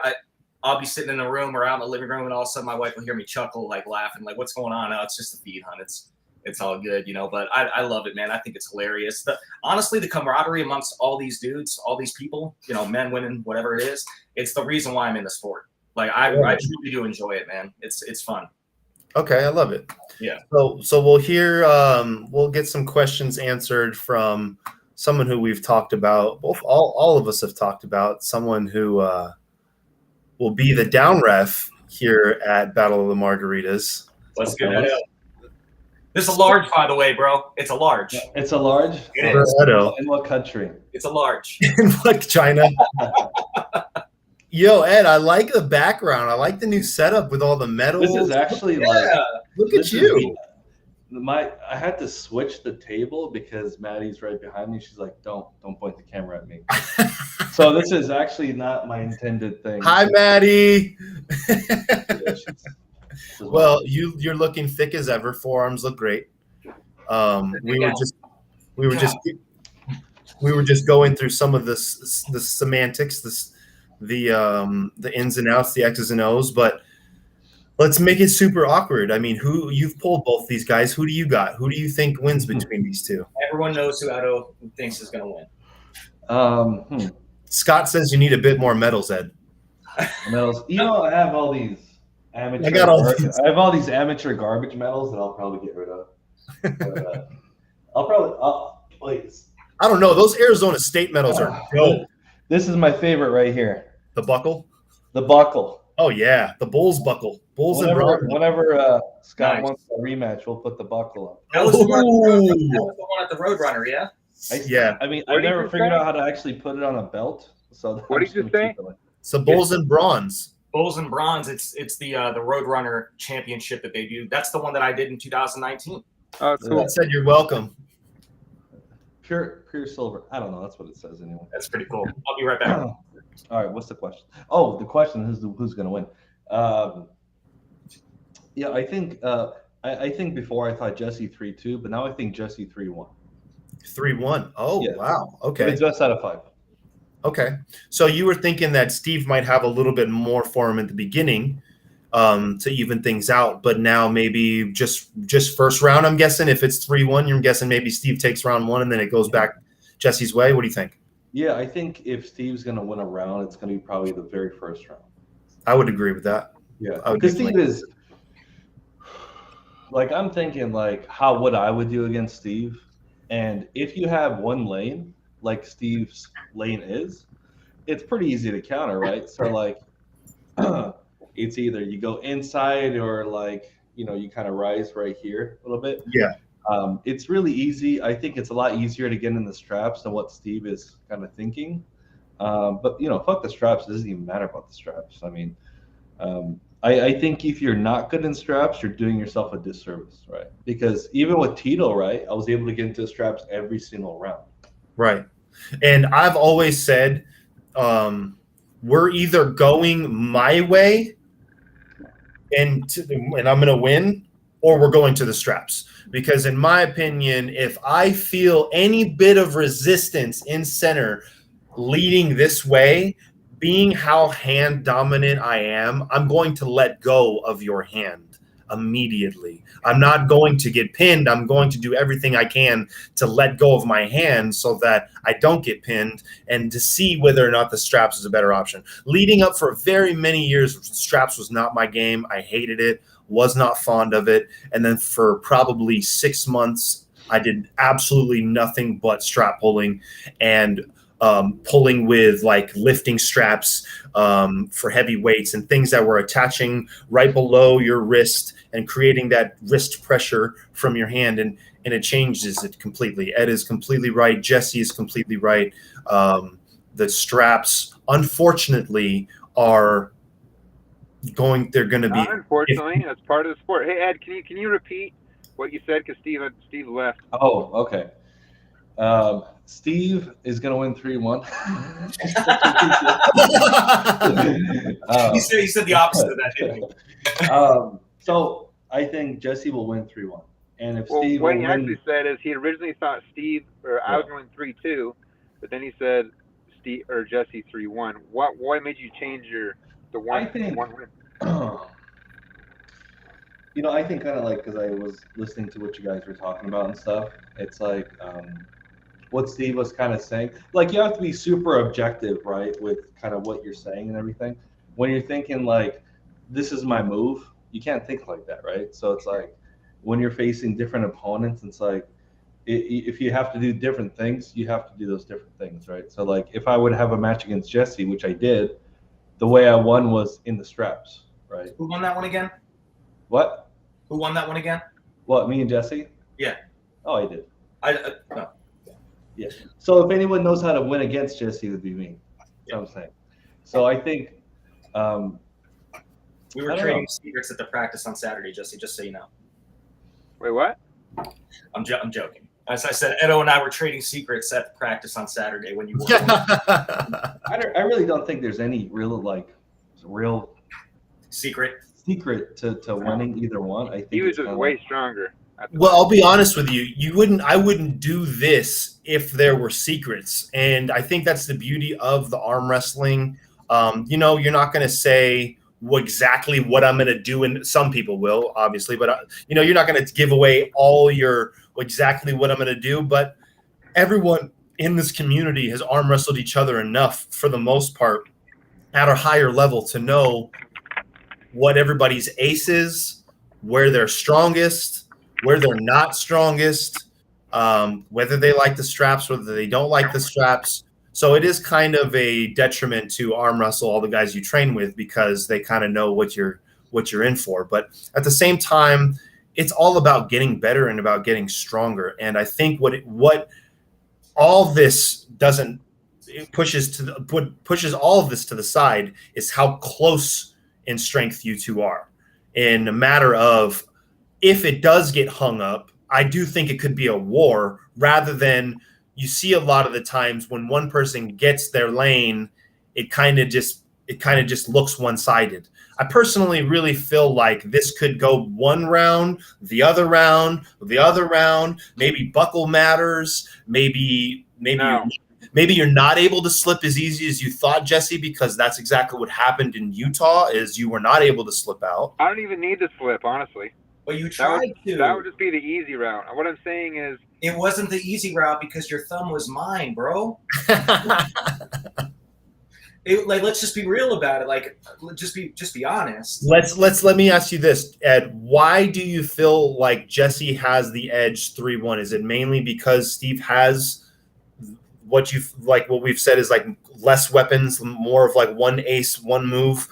I'll be sitting in a room or out in the living room, and all of a sudden my wife will hear me chuckle, like laughing, like, what's going on? No, it's just a feed, hon. It's all good, you know, but I love it, man. I think it's hilarious. Honestly, the camaraderie amongst all these dudes, all these people, you know, men, women, whatever it is, it's the reason why I'm in the sport. Like, I truly do enjoy it, man. It's fun. Okay, I love it. Yeah. So we'll hear, we'll get some questions answered from someone who we've talked about. All of us have talked about, someone who will be the down ref here at Battle of the Margaritas. Let's get it. This is a large, by the way, bro. It's a large. It's a large? It is. In what country? It's a large. In what, China? Yo, Ed, I like the background. I like the new setup with all the medals. This is actually look at you. I had to switch the table because Maddie's right behind me. She's like, don't point the camera at me. So this is actually not my intended thing. Hi, Maddie. Yeah, well, you're looking thick as ever. Forearms look great. We were just going through some of the semantics, the ins and outs, the X's and O's, but let's make it super awkward. I mean, you've pulled both these guys. Who do you got? Who do you think wins between these two? Everyone knows who Otto thinks is going to win. Scott says you need a bit more medals, Ed. Medals. You know, I have all these amateur. I have all these amateur garbage medals that I'll probably get rid of. But, please. I don't know. Those Arizona State medals are dope. This is my favorite right here. The buckle? The buckle. Oh, yeah. The Bulls buckle. Whenever Scott wants a rematch, we'll put the buckle up. That was the one at the Roadrunner, yeah? Yeah. I mean, I never figured out how to actually put it on a belt. So what did you say? It's the Bulls and Bronze. Bulls and Bronze. It's the Roadrunner championship that they do. That's the one that I did in 2019. Oh, cool. I said you're welcome. Pure silver. I don't know. That's what it says anyway. That's pretty cool. I'll be right back. All right. What's the question? Oh, the question is who's going to win. Yeah, I think I think before I thought Jesse 3-2, but now I think Jesse 3-1. 3-1. Oh, yeah. Wow. Okay. It's best out of 5. Okay. So you were thinking that Steve might have a little bit more for him at the beginning to even things out, but now maybe just first round, I'm guessing. If it's 3-1, you're guessing maybe Steve takes round 1 and then it goes back Jesse's way. What do you think? Yeah, I think if Steve's going to win a round, it's going to be probably the very first round. I would agree with that. Yeah, because Steve is like, I'm thinking like how would I would do against Steve, and if you have one lane like Steve's lane is, it's pretty easy to counter, right? So like, it's either you go inside or like you kind of rise right here a little bit. Yeah. It's really easy. I think it's a lot easier to get in the straps than what Steve is kind of thinking. But fuck the straps. It doesn't even matter about the straps. I mean, I think if you're not good in straps, you're doing yourself a disservice, right? Because even with Tito, right, I was able to get into straps every single round. Right. And I've always said we're either going my way and I'm going to win, or we're going to the straps. Because in my opinion, if I feel any bit of resistance in center leading this way, being how hand dominant I am, I'm going to let go of your hand immediately. I'm not going to get pinned. I'm going to do everything I can to let go of my hand so that I don't get pinned, and to see whether or not the straps is a better option. Leading up for very many years, straps was not my game. I hated it, was not fond of it. And then for probably 6 months, I did absolutely nothing but strap pulling and pulling with like lifting straps for heavy weights and things that were attaching right below your wrist and creating that wrist pressure from your hand, and it changes it completely. Ed is completely right. Jesse is completely right. The straps, unfortunately, are going. They're going to be. Unfortunately, that's part of the sport. Hey Ed, can you repeat what you said? Because Steve left. Oh, okay. Steve is going to win 3-1. He said the opposite of that, didn't he? So I think Jesse will win 3-1. And if Steve what he actually said is he originally thought Steve I was going 3-2, but then he said Steve or Jesse 3-1. What made you change the one? I think, one win? I think kind of like, because I was listening to what you guys were talking about and stuff. It's like what Steve was kind of saying. Like, you have to be super objective, right, with kind of what you're saying and everything. When you're thinking like, this is my move, you can't think like that, right? So it's like when you're facing different opponents, it's like if you have to do different things, you have to do those different things, right? So like if I would have a match against Jesse, which I did, the way I won was in the straps, right? Who won that one again? What? Who won that one again? What, me and Jesse? Yeah. Oh, I did. No. Yeah. So if anyone knows how to win against Jesse, it would be me. That's what I'm saying. So I think we were trading secrets at the practice on Saturday, Jesse, just so you know. Wait, what? I'm joking. As I said, Edo and I were trading secrets at the practice on Saturday when you were. I really don't think there's any real secret to winning either one. I think he was just way stronger. Well, I'll be honest with you. I wouldn't do this if there were secrets. And I think that's the beauty of the arm wrestling. You're not going to say exactly what I'm going to do. And some people will, obviously, but you're not going to give away all your exactly what I'm going to do. But everyone in this community has arm wrestled each other enough for the most part at a higher level to know what everybody's ace is, where they're strongest, where they're not strongest, whether they like the straps, whether they don't like the straps. So it is kind of a detriment to arm wrestle all the guys you train with, because they kind of know what you're in for. But at the same time, it's all about getting better and about getting stronger. And I think what all this doesn't pushes all of this to the side is how close in strength you two are. In a matter of, if it does get hung up, I do think it could be a war, rather than you see a lot of the times when one person gets their lane, it kind of just looks one-sided. I personally really feel like this could go one round, the other round, maybe buckle matters, maybe No. maybe you're not able to slip as easy as you thought, Jesse, because that's exactly what happened in Utah. Is you were not able to slip out. I don't even need to slip, honestly. But you tried to. That would just be the easy route. What I'm saying is, it wasn't the easy route because your thumb was mine, bro. Let's just be real about it. Like, just be honest. Let me ask you this, Ed. Why do you feel like Jesse has the edge 3-1? Is it mainly because Steve has what we've said is like less weapons, more of like one ace, one move?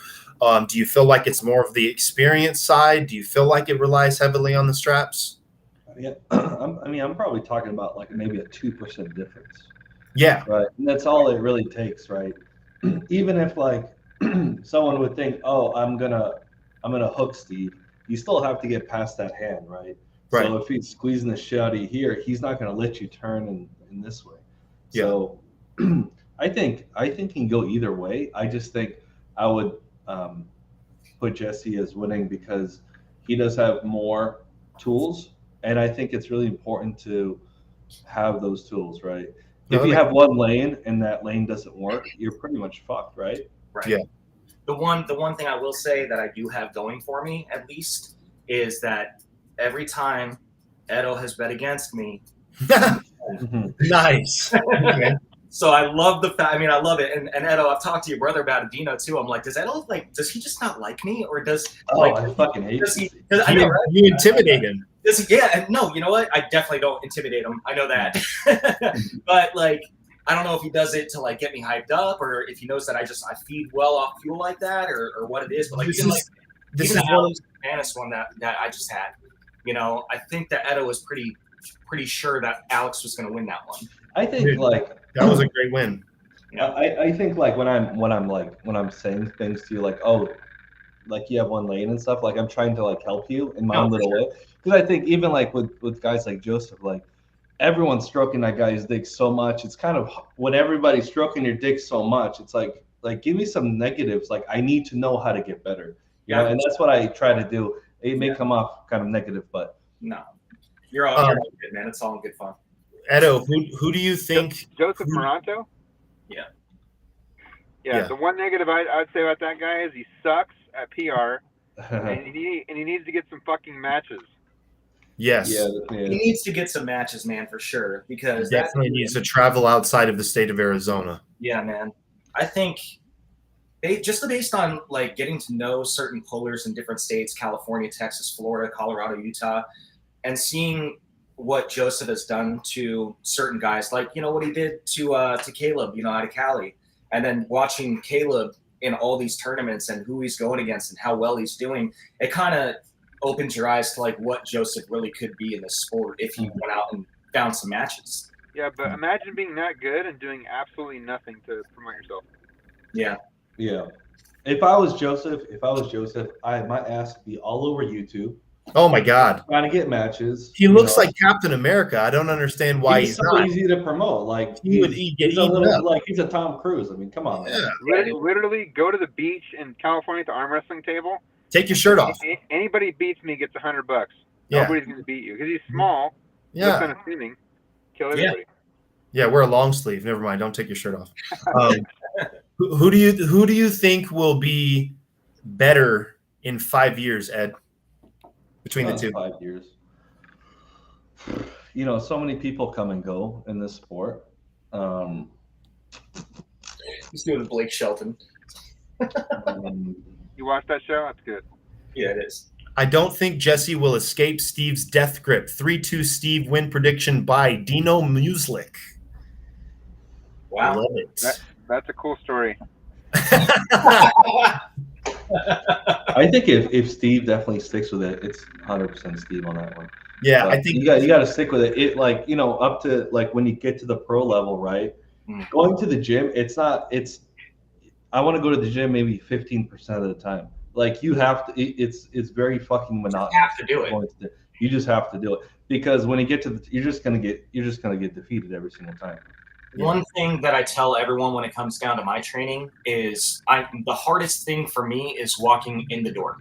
Do you feel like it's more of the experience side? Do you feel like it relies heavily on the straps? Yeah, I'm probably talking about like maybe a 2% difference. Yeah, right. And that's all it really takes, right? Even if like someone would think, oh, I'm gonna hook Steve, you still have to get past that hand, right? Right. So if he's squeezing the shit out of you here, he's not gonna let you turn in this way. Yeah. So I think he can go either way. I just think I would put Jesse as winning because he does have more tools, and I think it's really important to have those tools, right? If you have one lane and that lane doesn't work, you're pretty much fucked, right? Right. Yeah. The one thing I will say that I do have going for me, at least, is that every time Edo has bet against me. Nice. Okay. So I love the fact. I mean, I love it. And Edo, I've talked to your brother about it, Dino, too. I'm like, does Edo does he just not like me, or does? I fucking hate you. I know, right? You intimidate him. No, you know what? I definitely don't intimidate him. I know that. But like, I don't know if he does it to like get me hyped up, or if he knows that I feed well off fuel like that, or what it is. But like, this is the Alex one that I just had. You know, I think that Edo was pretty sure that Alex was going to win that one. I think like that was a great win. Yeah, I think like when I'm saying things to you like, oh, like you have one lane and stuff, like I'm trying to like help you in my own little way. Because I think even like with guys like Joseph, like everyone's stroking that guy's dick so much. It's kind of when everybody's stroking your dick so much, it's like give me some negatives. Like I need to know how to get better. You know, and that's what I try to do. It may come off kind of negative, but no, you're all good, man. It's all in good fun. Edo, who do you think? Joseph Moranto? Yeah. The one negative I'd say about that guy is he sucks at PR, and he needs to get some fucking matches. Yes. Yeah. He needs to get some matches, man, for sure. Because he definitely needs to travel outside of the state of Arizona. Yeah, man. I think just based on like getting to know certain pullers in different states, California, Texas, Florida, Colorado, Utah, and seeing what Joseph has done to certain guys, like, you know, what he did to Caleb, you know, out of Cali, and then watching Caleb in all these tournaments and who he's going against and how well he's doing, it kind of opens your eyes to like what Joseph really could be in this sport if he went out and found some matches. Yeah, but imagine being that good and doing absolutely nothing to promote yourself. Yeah. Yeah. If I was Joseph, my ass would be all over YouTube. Oh my God! Trying to get matches. He looks like Captain America. I don't understand why he's so not easy to promote. Like he's a Tom Cruise. I mean, come on. Yeah. Literally, go to the beach in California at the arm wrestling table. Take your shirt off. Anybody beats me gets $100. Yeah. Nobody's gonna beat you because he's small. Yeah. Kind of seeming. Kill everybody. Yeah, wear a long sleeve. Never mind. Don't take your shirt off. Who do you think will be better in 5 years, Ed? Between the two. 5 years. You know, so many people come and go in this sport. He's doing Blake Shelton. You watch that show? That's good. Yeah, it is. I don't think Jesse will escape Steve's death grip. 3-2 Steve win prediction by Dino Muslik. Wow. Love it. That's a cool story. I think if Steve definitely sticks with it, it's 100% Steve on that one. Yeah, I think you got to stick with it. It like, you know, up to like when you get to the pro level, right? Going to the gym, I want to go to the gym maybe 15% of the time. Like you have to. It's very fucking monotonous. You have to do it. You just have to do it because when you get to you're just gonna get defeated every single time. One thing that I tell everyone when it comes down to my training is the hardest thing for me is walking in the door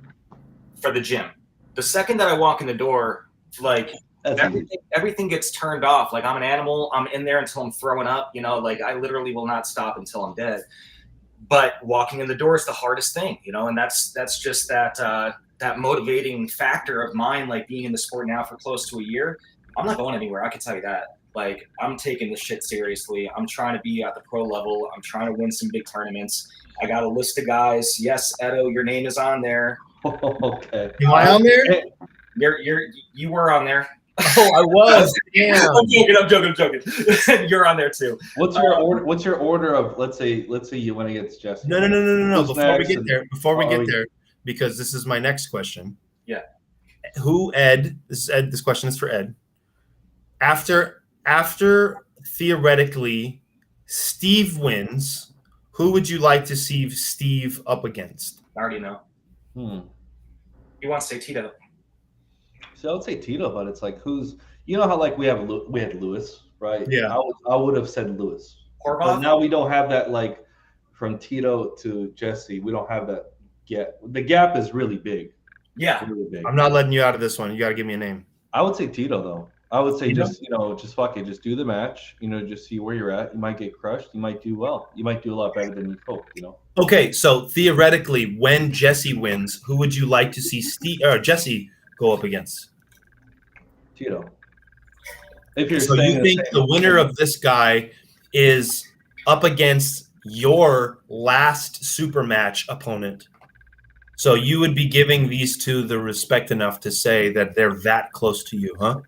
for the gym. The second that I walk in the door, like Everything gets turned off. Like I'm an animal. I'm in there until I'm throwing up. You know, like I literally will not stop until I'm dead. But walking in the door is the hardest thing, you know, and that's just that motivating factor of mine. Like being in the sport now for close to a year, I'm not going anywhere. I can tell you that. Like I'm taking this shit seriously. I'm trying to be at the pro level. I'm trying to win some big tournaments. I got a list of guys. Yes, Edo, your name is on there. Okay. Am I on there? You were on there. Oh, I was. Damn. I'm joking. You're on there too. What's your order? What's your order of let's say you win against Jesse? No. Who's Before we get there, because this is my next question. Yeah. Who Ed? This is Ed. This question is for Ed. After theoretically Steve wins, who would you like to see Steve up against? I already know. You want to say Tito? So I would say Tito, but it's like who's how like we had Lewis, right? Yeah. I would have said Lewis. Horvath? But now we don't have that like from Tito to Jesse. We don't have that gap. The gap is really big. Yeah. Really big. I'm not letting you out of this one. You got to give me a name. I would say Tito though. I would say Tito? just fuck it, just do the match. Just see where you're at. You might get crushed. You might do well. You might do a lot better than you hope. Okay, so theoretically, when Jesse wins, who would you like to see Jesse go up against? Tito. If you're so you think the winner of this guy is up against your last super match opponent? So you would be giving these two the respect enough to say that they're that close to you, huh?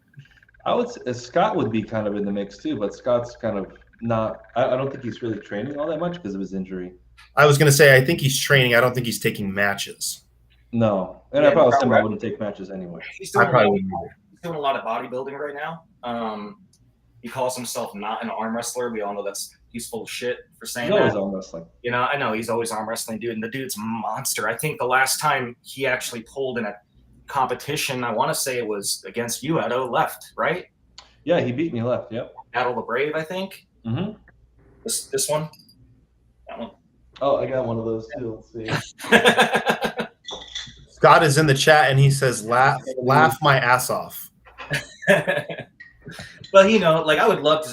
I would say Scott would be kind of in the mix too, but Scott's kind of not. I don't think he's really training all that much because of his injury. I was going to say I think he's training. I don't think he's taking matches. No, and I probably said I wouldn't take matches anyway. He's doing a lot of bodybuilding right now. He calls himself not an arm wrestler. We all know he's full of shit for saying that. He's always arm wrestling. I know he's always arm wrestling, dude. And the dude's a monster. I think the last time he actually pulled in a competition, I want to say it was against you, Edo, left, right? Yeah, he beat me left. Yep. Battle the Brave, I think. Mm-hmm. This one. That one. Oh, I got one of those too. Let's see. Scott is in the chat and he says, "Laugh my ass off." But I would love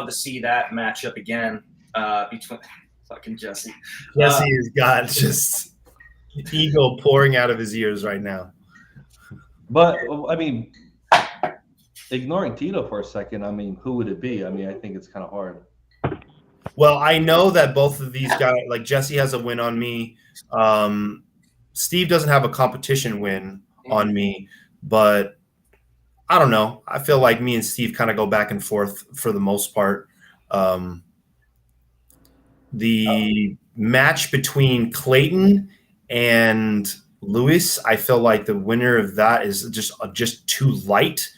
to see that matchup again between fucking Jesse. Jesse has got just ego pouring out of his ears right now. But I mean, ignoring Tito for a second, I mean, who would it be? I mean, I think it's kind of hard. Well, I know that both of these guys, like Jesse has a win on me. Steve doesn't have a competition win on me, but I don't know. I feel like me and Steve kind of go back and forth for the most part. The match between Clayton and Lewis, I feel like the winner of that is just too light.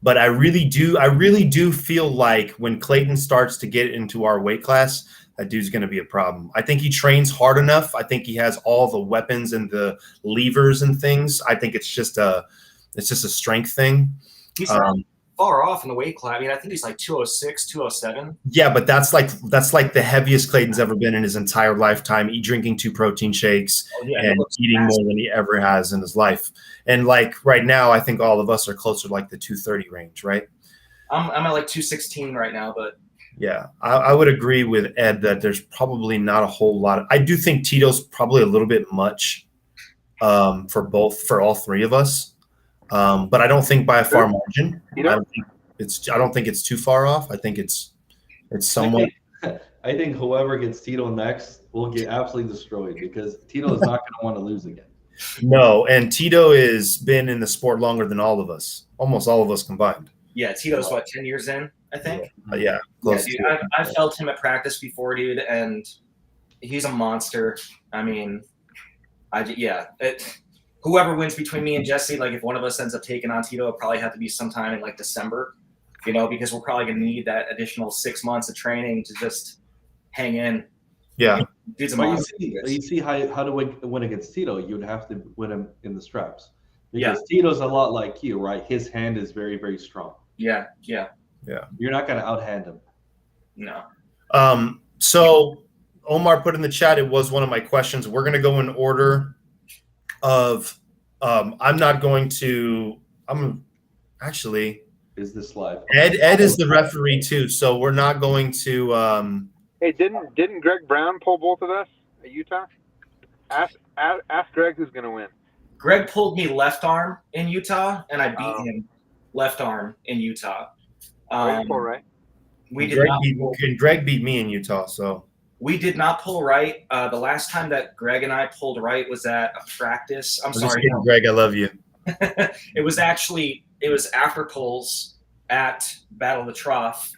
But I really do feel like when Clayton starts to get into our weight class, that dude's going to be a problem. I think he trains hard enough. I think he has all the weapons and the levers and things. I think it's just a strength thing. He's not far off in the weight class. I mean, I think he's like 206, 207. Yeah, but that's like the heaviest Clayton's ever been in his entire lifetime. Drinking 2 protein shakes and eating more than he ever has in his life. And like right now, I think all of us are closer to like the 230 range, right? I'm at like 216 right now, but yeah, I would agree with Ed that there's probably not a whole lot. I do think Tito's probably a little bit much for all three of us. But I don't think by a far margin. I don't think it's too far off. I think it's somewhat. I think whoever gets Tito next will get absolutely destroyed because Tito is not going to want to lose again. No, and Tito has been in the sport longer than all of us, almost all of us combined. Yeah, Tito's 10 years in, I think. Yeah, close dude, I felt him at practice before, dude, and he's a monster. I mean, whoever wins between me and Jesse, like if one of us ends up taking on Tito, it'll probably have to be sometime in like December, because we're probably going to need that additional 6 months of training to just hang in. Yeah. Dude's a monster. You see how to win against Tito, you'd have to win him in the straps. Because Tito's a lot like you, right? His hand is very, very strong. Yeah. You're not going to outhand him. No. So Omar put in the chat, it was one of my questions. We're going to go in order of I'm actually Is this live? Ed is the referee too, so we're not going to. Hey, didn't Greg Brown pull both of us at Utah? Ask Greg who's gonna win. Greg pulled me left arm in Utah, and I beat Oh. him left arm in Utah. Pull right. We did not. Greg beat me in Utah, so we did not pull right. The last time that Greg and I pulled right was at a practice. I'm sorry, kidding, Greg. I love you. It was after pulls at Battle of the Trough.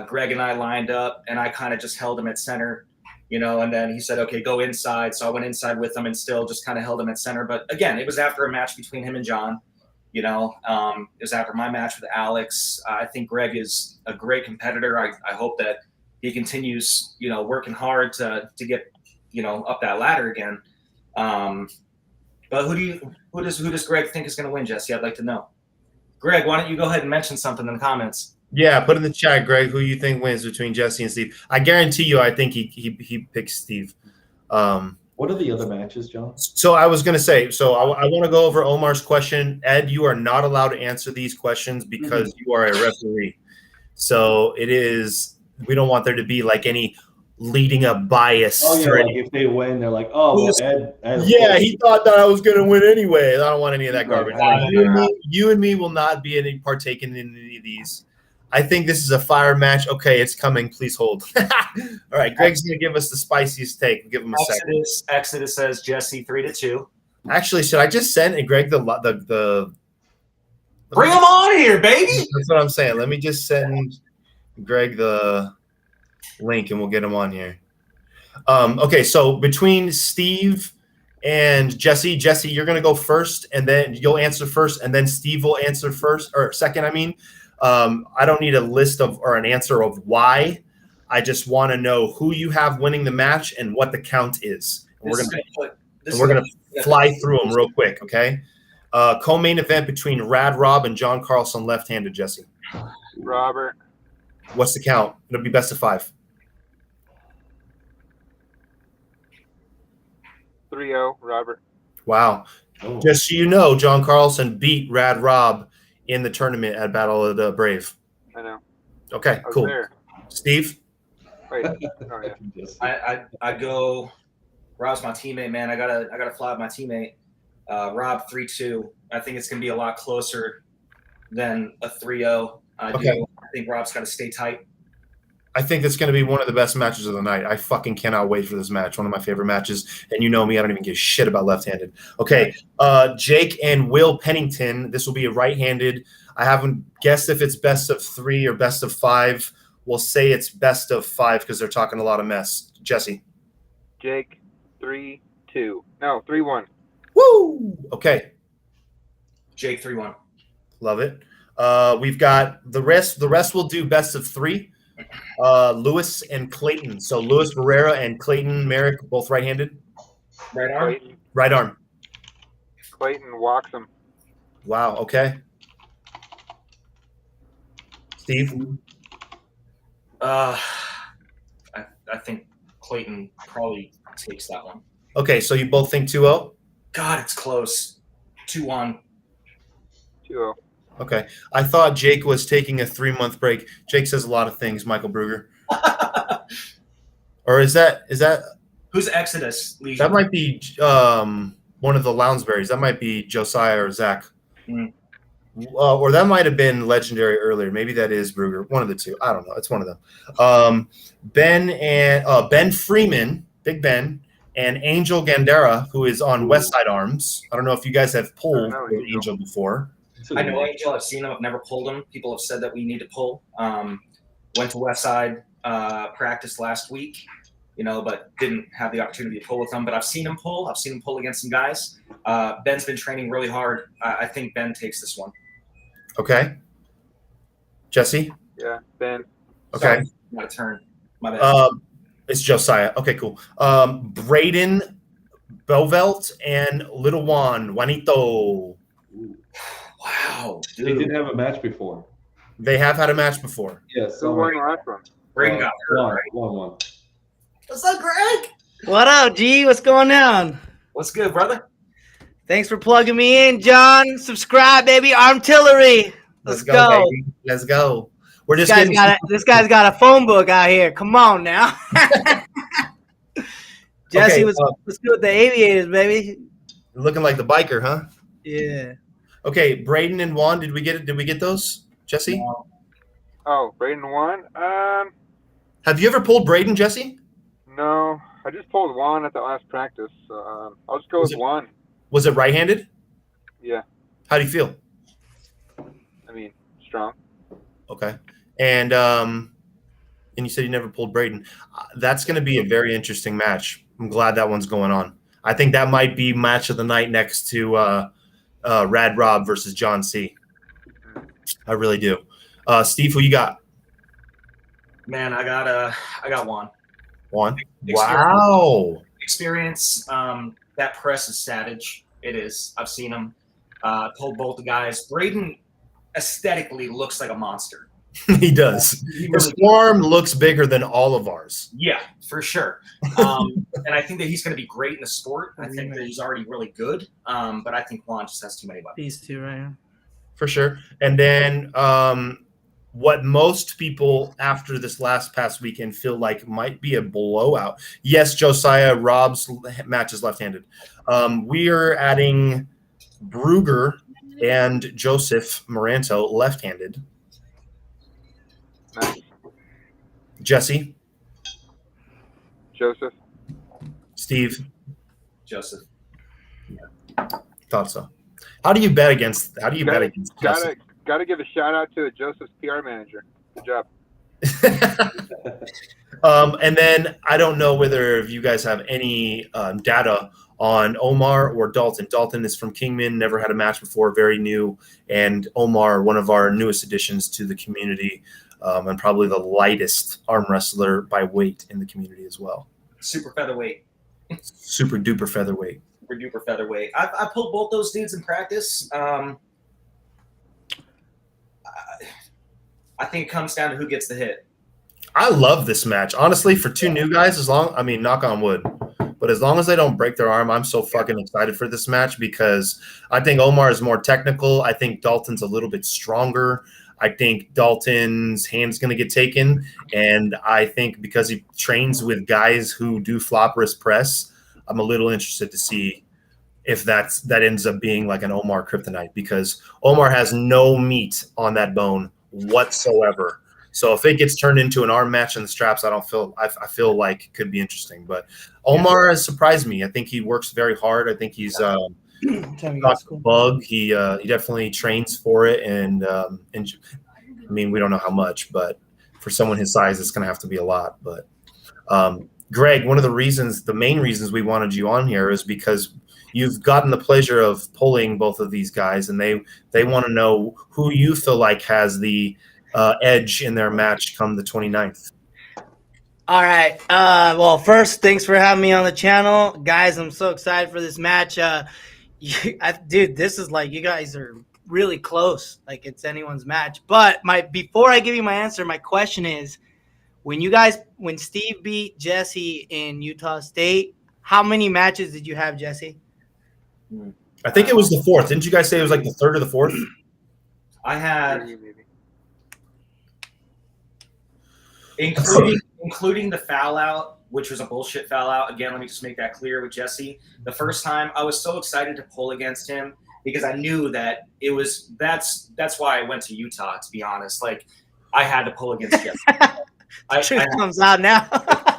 Greg and I lined up, and I kind of just held him at center, and then he said, okay, go inside. So I went inside with him and still just kind of held him at center. But again, it was after a match between him and John. It was after my match with Alex. I think Greg is a great competitor. I hope that he continues, working hard to get, up that ladder again. But who does Greg think is going to win, Jesse? I'd like to know. Greg, why don't you go ahead and mention something in the comments? Yeah, put in the chat, Greg, who you think wins between Jesse and Steve. I guarantee you, I think he picks Steve. What are the other matches, John? So I was going to say, I want to go over Omar's question. Ed, you are not allowed to answer these questions because you are a referee. So we don't want there to be like any leading up bias. Oh, yeah, like if they win, they're like, oh, well, Ed he thought that I was going to win anyway. I don't want any of that garbage. You and me will not be partaking in any of these. I think this is a fire match. Okay, it's coming. Please hold. All right, Greg's going to give us the spiciest take. Give him a second. Exodus says Jesse 3-2. Actually, should I just send Greg the Bring him on here, baby. That's what I'm saying. Let me just send Greg the link, and we'll get him on here. Okay, so between Steve and Jesse, you're going to go first, and then you'll answer first, and then Steve will answer second. I mean. I don't need a list or an answer of why. I just want to know who you have winning the match and what the count is. And we're gonna fly through them real quick, okay? Co-main event between Rad Rob and John Carlson, left-handed. Jesse. Robert. What's the count? It'll be best of 5. 3-0, Robert. Wow. Oh. Just so you know, John Carlson beat Rad Rob in the tournament at Battle of the Brave. I know. Okay, cool. There. Steve? Wait. Oh, yeah. I go. Rob's my teammate, man. I gotta fly with my teammate. Rob 3-2. I think it's gonna be a lot closer than a 3-0. I think Rob's got to stay tight. I think it's going to be one of the best matches of the night. I fucking cannot wait for this match. One of my favorite matches. And you know me, I don't even give a shit about left-handed. Okay, Jake and Will Pennington. This will be a right-handed. I haven't guessed if it's best of 3 or best of 5. We'll say it's best of 5 because they're talking a lot of mess. Jesse. Jake, 3-2. No, 3-1. Woo! Okay. Jake, 3-1. Love it. We've got the rest. The rest will do best of 3. Lewis and Clayton. So Lewis Barrera and Clayton Merrick, both right-handed. Right arm. Clayton. Right arm. Clayton walks him. Wow. Okay. Steve. I think Clayton probably takes that one. Okay, so you both think 2-0? God, it's close. 2-1. 2-0. Okay. I thought Jake was taking a 3-month break. Jake says a lot of things, Michael Brugger. Or is that who's Exodus? Legion? That might be one of the Lounsburys. That might be Josiah or Zach. Mm. Or that might have been Legendary earlier. Maybe that is Brugger. One of the two. I don't know. It's one of them. Ben Freeman, Big Ben, and Angel Gandera, who is on Westside Arms. I don't know if you guys have pulled Angel before. I know Angel. I've seen him. I've never pulled him. People have said that we need to pull. Went to Westside practice last week, but didn't have the opportunity to pull with him. But I've seen him pull. I've seen him pull against some guys. Ben's been training really hard. I think Ben takes this one. Okay. Jesse? Yeah, Ben. Okay. Sorry, not a turn. My bad. It's Josiah. Okay, cool. Braden Bovelt and Little Juanito. Wow. Dude. They did have a match before. They have had a match before. Yes. Who won the last one? Braden got hurt. One. What's up, Greg? What up, G? What's going on? What's good, brother? Thanks for plugging me in, John. Subscribe, baby. Armtillery. Let's go. baby. Let's go. We're This just guy's getting. this guy's got a phone book out here. Come on now. Jesse, Okay, let's go with the aviators, baby. looking like the biker, huh? Yeah. Okay, Braden and Juan, did we get it? Did we get those, Jesse? No. Oh, Braden won. Have you ever pulled Braden, Jesse? No, I just pulled one at the last practice. So, I'll just go Was with it- one. Was it right-handed? Yeah, How do you feel? I mean, strong. Okay, and you said you never pulled Braden. That's going to be a very interesting match. I'm glad that one's going on. I think that might be match of the night next to Rad Rob versus John C. I really do. Steve, who you got? Man, I got one. Juan. Experience. Wow. Experience. That press is savage. It is. I've seen him. Pulled both the guys. Braden aesthetically looks like a monster. He does. He His really form looks bigger than all of ours. Yeah, for sure. And I think that he's going to be great in the sport. I think that he's already really good. But I think Juan just has too many buttons. These two right here. For sure. And then what most people after this past weekend feel like might be a blowout. Yes, Josiah, Rob's match is left-handed. We are adding Brugger and Joseph Moranto left-handed. Nice. Jesse, Joseph. Steve, Joseph. thought so. How do you bet against Jesse? Gotta give a shout out to Joseph's PR manager. Good job. And then I don't know whether you guys have any data on Omar or Dalton. Dalton is from Kingman, never had a match before, very new. And Omar, one of our newest additions to the community, and probably the lightest arm wrestler by weight in the community as well. Super featherweight. Super duper featherweight. Super duper featherweight. I pulled both those dudes in practice. I think it comes down to who gets the hit. I love this match. Honestly, for two new guys, knock on wood, but as long as they don't break their arm, I'm so fucking excited for this match because I think Omar is more technical. I think Dalton's a little bit stronger. I think Dalton's hand's going to get taken, and I think because he trains with guys who do flop wrist press, I'm a little interested to see if that ends up being like an Omar kryptonite because Omar has no meat on that bone whatsoever. So if it gets turned into an arm match in the straps, I feel like it could be interesting. But Omar has surprised me. I think he works very hard. I think he's got the bug. He definitely trains for it, and I mean we don't know how much, but for someone his size, it's going to have to be a lot. But Greg, one of the main reasons we wanted you on here is because you've gotten the pleasure of pulling both of these guys, and they want to know who you feel like has the edge in their match come the 29th. All right. Well, first, thanks for having me on the channel. Guys, I'm so excited for this match. Dude, this is like you guys are really close. Like it's anyone's match. But before I give you my answer, my question is, when Steve beat Jesse in Utah State, how many matches did you have, Jesse? I think it was the fourth. Didn't you guys say it was like the third or the fourth? I had, Maybe. including the foul out, which was a bullshit foul out. Again, let me just make that clear with Jesse. The first time, I was so excited to pull against him because I knew that that's why I went to Utah, to be honest. Like, I had to pull against Jesse. Truth comes out now.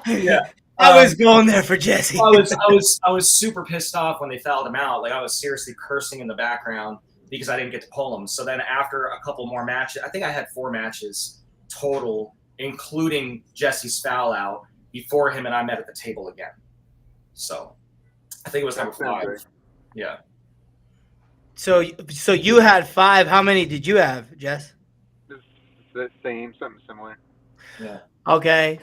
Yeah. I was going there for Jesse. I was super pissed off when they fouled him out. Like I was seriously cursing in the background because I didn't get to pull him. So then after a couple more matches, I think I had 4 matches total, including Jesse's foul out, before him and I met at the table again. So I think it was number 5. Right. Yeah. So you had 5. How many did you have, Jess? It's the same, something similar. Yeah. Okay.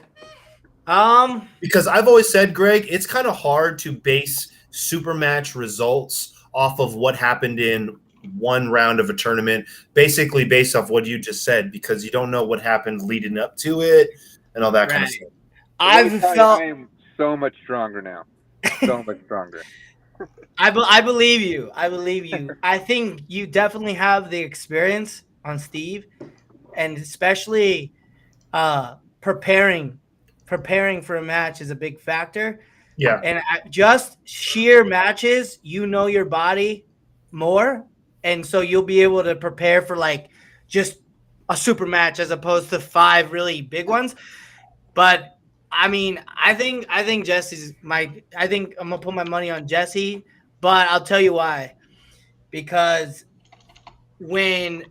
Because I've always said, Greg, it's kind of hard to base super match results off of what happened in one round of a tournament, basically based off what you just said, because you don't know what happened leading up to it and all that kind of stuff. I am so much stronger now. So much stronger. I believe you. I think you definitely have the experience. on Steve, and especially preparing for a match is a big factor. Yeah. And just sheer matches, you know your body more, and so you'll be able to prepare for like just a super match as opposed to 5 really big ones. But I mean, I think Jesse's I think I'm gonna put my money on Jesse, but I'll tell you why. Because when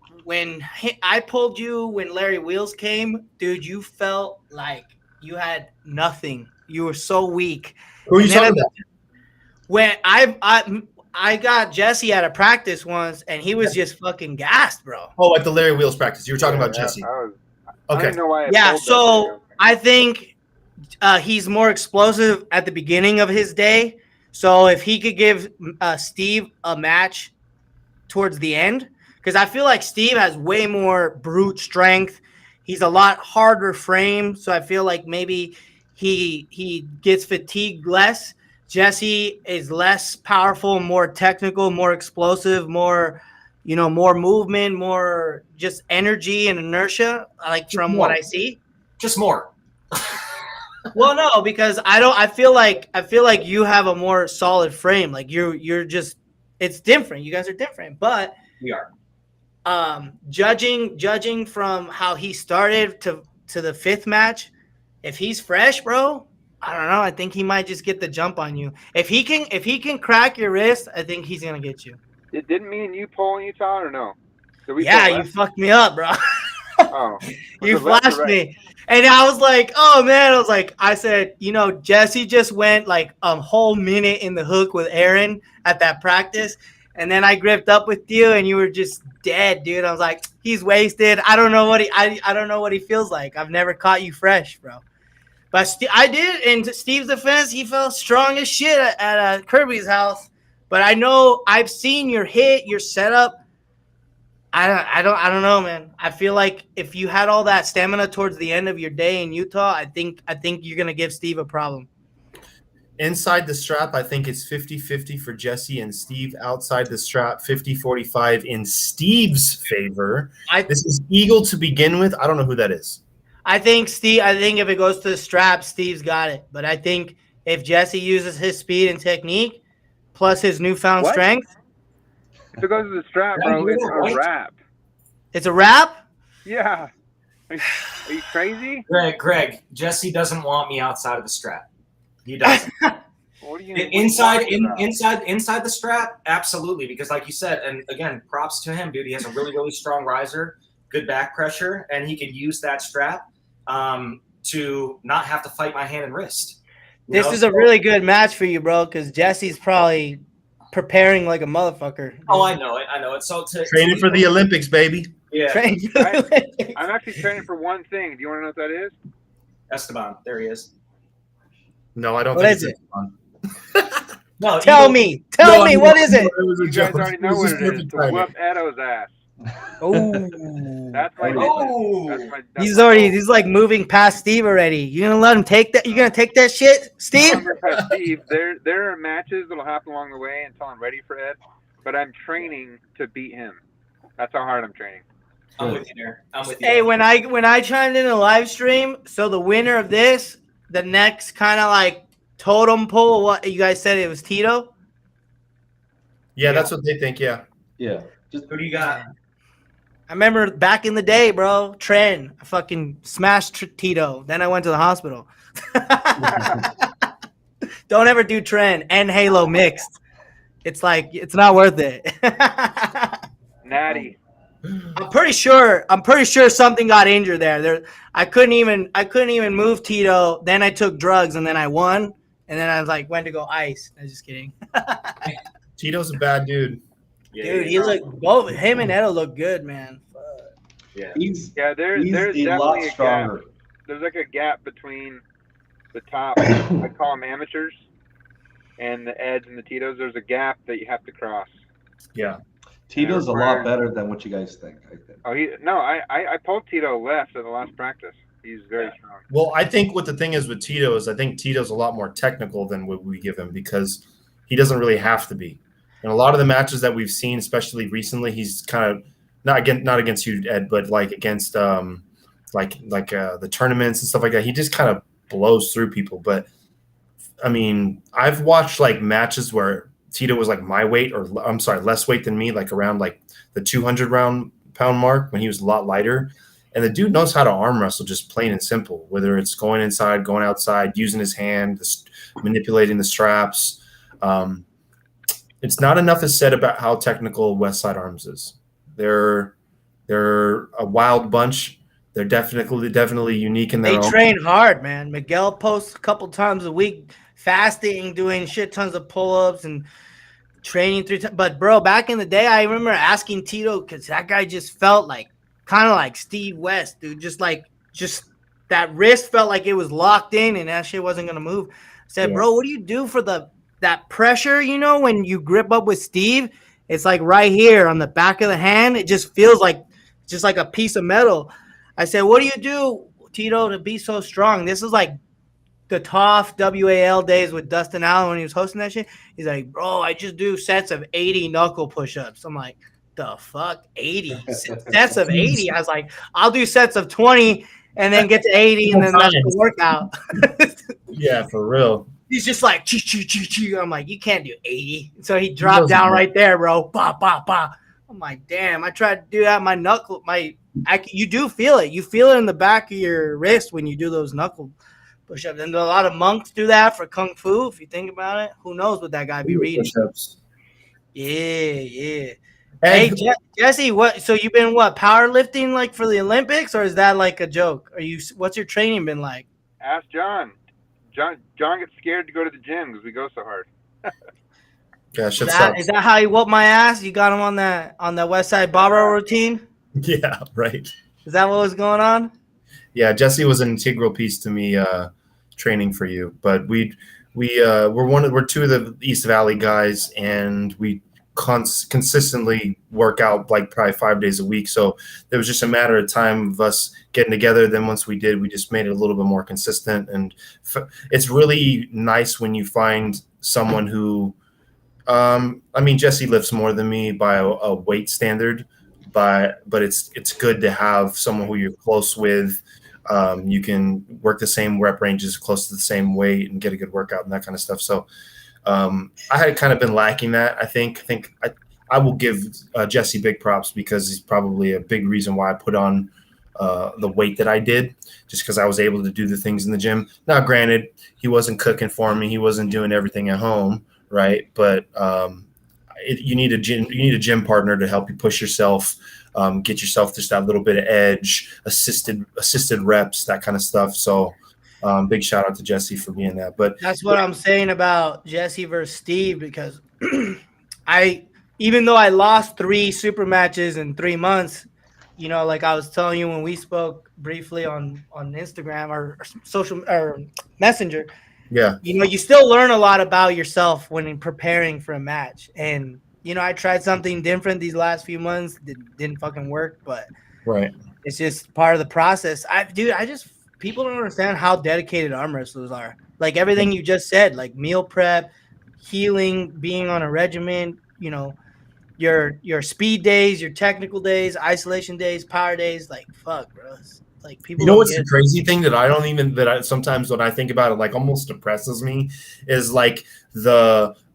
I pulled you when Larry Wheels came, dude, you felt like you had nothing. You were so weak. Who are you And then talking about? when I got Jesse out of practice once, and he was just fucking gassed, bro. Oh, at the Larry Wheels practice. You were talking about Yeah, Jesse. I don't Okay. even know why I Yeah, pulled that so video. I think he's more explosive at the beginning of his day. So if he could give Steve a match towards the end, because I feel like Steve has way more brute strength. He's a lot harder frame, so I feel like maybe he gets fatigued less. Jesse is less powerful, more technical, more explosive, more more movement, more just energy and inertia, like from what I see. Just more. Well, no, because I feel like you have a more solid frame. Like you're just it's different. You guys are different, but We are. judging from how he started to the 5th match, if he's fresh, bro, I don't know. I think he might just get the jump on you. If he can crack your wrist, I think he's gonna get you. Didn't me and you pull in Utah or no? Did we Yeah, pull you left? fucked me up, bro. Oh, was You it left or flashed right? me. And I was like, oh man, I said, Jesse just went like a whole minute in the hook with Aaron at that practice. And then I gripped up with you and you were just dead, dude. I was like, he's wasted. I don't know what I don't know what he feels like. I've never caught you fresh, bro. But I did. In Steve's defense, he felt strong as shit at Kirby's house. But I know I've seen your hit, your setup. I don't know, man. I feel like if you had all that stamina towards the end of your day in Utah, I think you're gonna give Steve a problem. Inside the strap, I think it's 50-50 for Jesse and Steve. Outside the strap, 50-45 in Steve's favor. This is Eagle to begin with. I don't know who that is. I think if it goes to the strap, Steve's got it. But I think if Jesse uses his speed and technique plus his newfound strength. If it goes to the strap, bro, it's a wrap. It's a wrap? Yeah. Are you crazy? Greg, Jesse doesn't want me outside of the strap. He doesn't. What are you inside the strap? Absolutely. Because like you said, and again, props to him, dude. He has a really, really strong riser, good back pressure, and he can use that strap to not have to fight my hand and wrist. This is a really good match for you, bro, because Jesse's probably preparing like a motherfucker. Oh, I know it. So training for the Olympics, baby. Yeah. I'm actually training for one thing. Do you want to know what that is? Esteban. There he is. No, I don't what think is it's it? No, tell me, what is it? You guys already know what it is. To whoop Edo's ass. Oh, that's my. He's like moving past Steve already. You gonna let him take that? You gonna take that shit, Steve? Steve, there are matches that'll happen along the way until I'm ready for Ed, but I'm training to beat him. That's how hard I'm training. I'm with you there. I'm with you. Hey, when I chimed in a live stream, so the winner of this, the next kind of like totem pole, what you guys said it was Tito? Yeah, that's what they think. Yeah. Yeah. Just who do you got? I remember back in the day, bro. Tren, I fucking smashed Tito. Then I went to the hospital. Don't ever do Tren and Halo mixed. It's like it's not worth it. Natty. I'm pretty sure something got injured there. I couldn't even move Tito. Then I took drugs and then I won. And then I was like, went to go ice. I was just kidding. Tito's a bad dude. Yeah, dude, he looked both him and Edo look good, man. Yeah. He's there's a definitely lot a stronger. gap. There's like a gap between the top, I call them amateurs, and the Eds and the Titos. There's a gap that you have to cross. Yeah. Tito's a lot better than what you guys think, I think. Oh, I pulled Tito left at the last practice. He's very strong. Well, I think what the thing is with Tito is I think Tito's a lot more technical than what we give him because he doesn't really have to be. In a lot of the matches that we've seen, especially recently, he's kind of not against you, Ed, but like against the tournaments and stuff like that. He just kind of blows through people. But I mean, I've watched like matches where Tito was like my weight, or I'm sorry, less weight than me, like around like the 200 pound mark when he was a lot lighter. And the dude knows how to arm wrestle, just plain and simple, whether it's going inside, going outside, using his hand, manipulating the straps. It's not enough is said about how technical West Side Arms is. They're a wild bunch. They're definitely unique in their own. They train hard, man. Miguel posts a couple times a week, fasting, doing shit tons of pull-ups and training 3 times. But bro, back in the day, I remember asking Tito because that guy just felt like kind of like Steve West, dude. Just that wrist felt like it was locked in and that shit wasn't gonna move. I said, bro, what do you do for that pressure? You know, when you grip up with Steve, it's like right here on the back of the hand. It just feels like just like a piece of metal. I said, what do you do, Tito, to be so strong? This is like the tough WAL days with Dustin Allen when he was hosting that shit. He's like, bro, I just do sets of 80 knuckle push-ups. I'm like, the fuck, 80 sets of 80? I was like, I'll do sets of 20 and then get to 80 and then that's the workout. Yeah, for real. He's just like, choo. I'm like, you can't do 80. So he dropped down right there, bro. Bah, bah, bah. I'm like, damn, I tried to do that. My knuckle, you do feel it. You feel it in the back of your wrist when you do those knuckle push-ups. And a lot of monks do that for Kung Fu. If you think about it, who knows what that guy be reading. Push-ups. Yeah. Hey, Jesse, what? So you've been powerlifting like for the Olympics, or is that like a joke? What's your training been like? Ask John. John gets scared to go to the gym because we go so hard. Is that how you whooped my ass? You got him on that West Side Barbell routine? Yeah, right. Is that what was going on? Yeah, Jesse was an integral piece to me training for you. But we're two of the East Valley guys, and we consistently work out like probably 5 days a week. So there was just a matter of time of us getting together. Then once we did, we just made it a little bit more consistent. And it's really nice when you find someone who, Jesse lifts more than me by a weight standard, but it's good to have someone who you're close with. You can work the same rep ranges, close to the same weight, and get a good workout and that kind of stuff. So I had kind of been lacking that. I think I will give Jesse big props because he's probably a big reason why I put on the weight that I did, just because I was able to do the things in the gym. Now, granted, he wasn't cooking for me. He wasn't doing everything at home, right? But you need a gym partner to help you push yourself, get yourself just that little bit of edge, assisted reps, that kind of stuff. So big shout out to Jesse for being that. But that's what I'm saying about Jesse versus Steve, because even though I lost 3 super matches in 3 months, like I was telling you when we spoke briefly on Instagram or social or Messenger. Yeah. You still learn a lot about yourself when preparing for a match. And, I tried something different these last few months. Didn't fucking work, but right. It's just part of the process. People don't understand how dedicated arm wrestlers are. Like everything you just said, like meal prep, healing, being on a regimen, your speed days, your technical days, isolation days, power days, like fuck, bro. Like people. What's the crazy thing that sometimes when I think about it, like almost depresses me, is like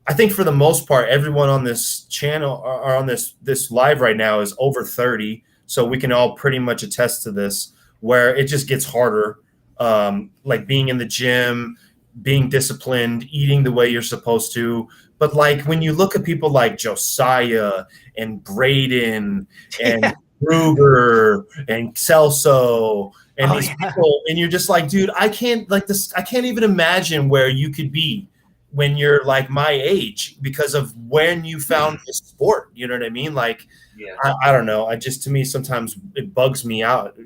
I think for the most part, everyone on this channel or on this live right now is over 30, so we can all pretty much attest to this, where it just gets harder, like being in the gym, being disciplined, eating the way you're supposed to. But like when you look at people like Josiah and Braden and Ruger and Celso and these people, and you're just like, dude, I can't even imagine where you could be when you're like my age because of when you found this sport. You know what I mean? Like, yeah. I don't know. To me, sometimes it bugs me out.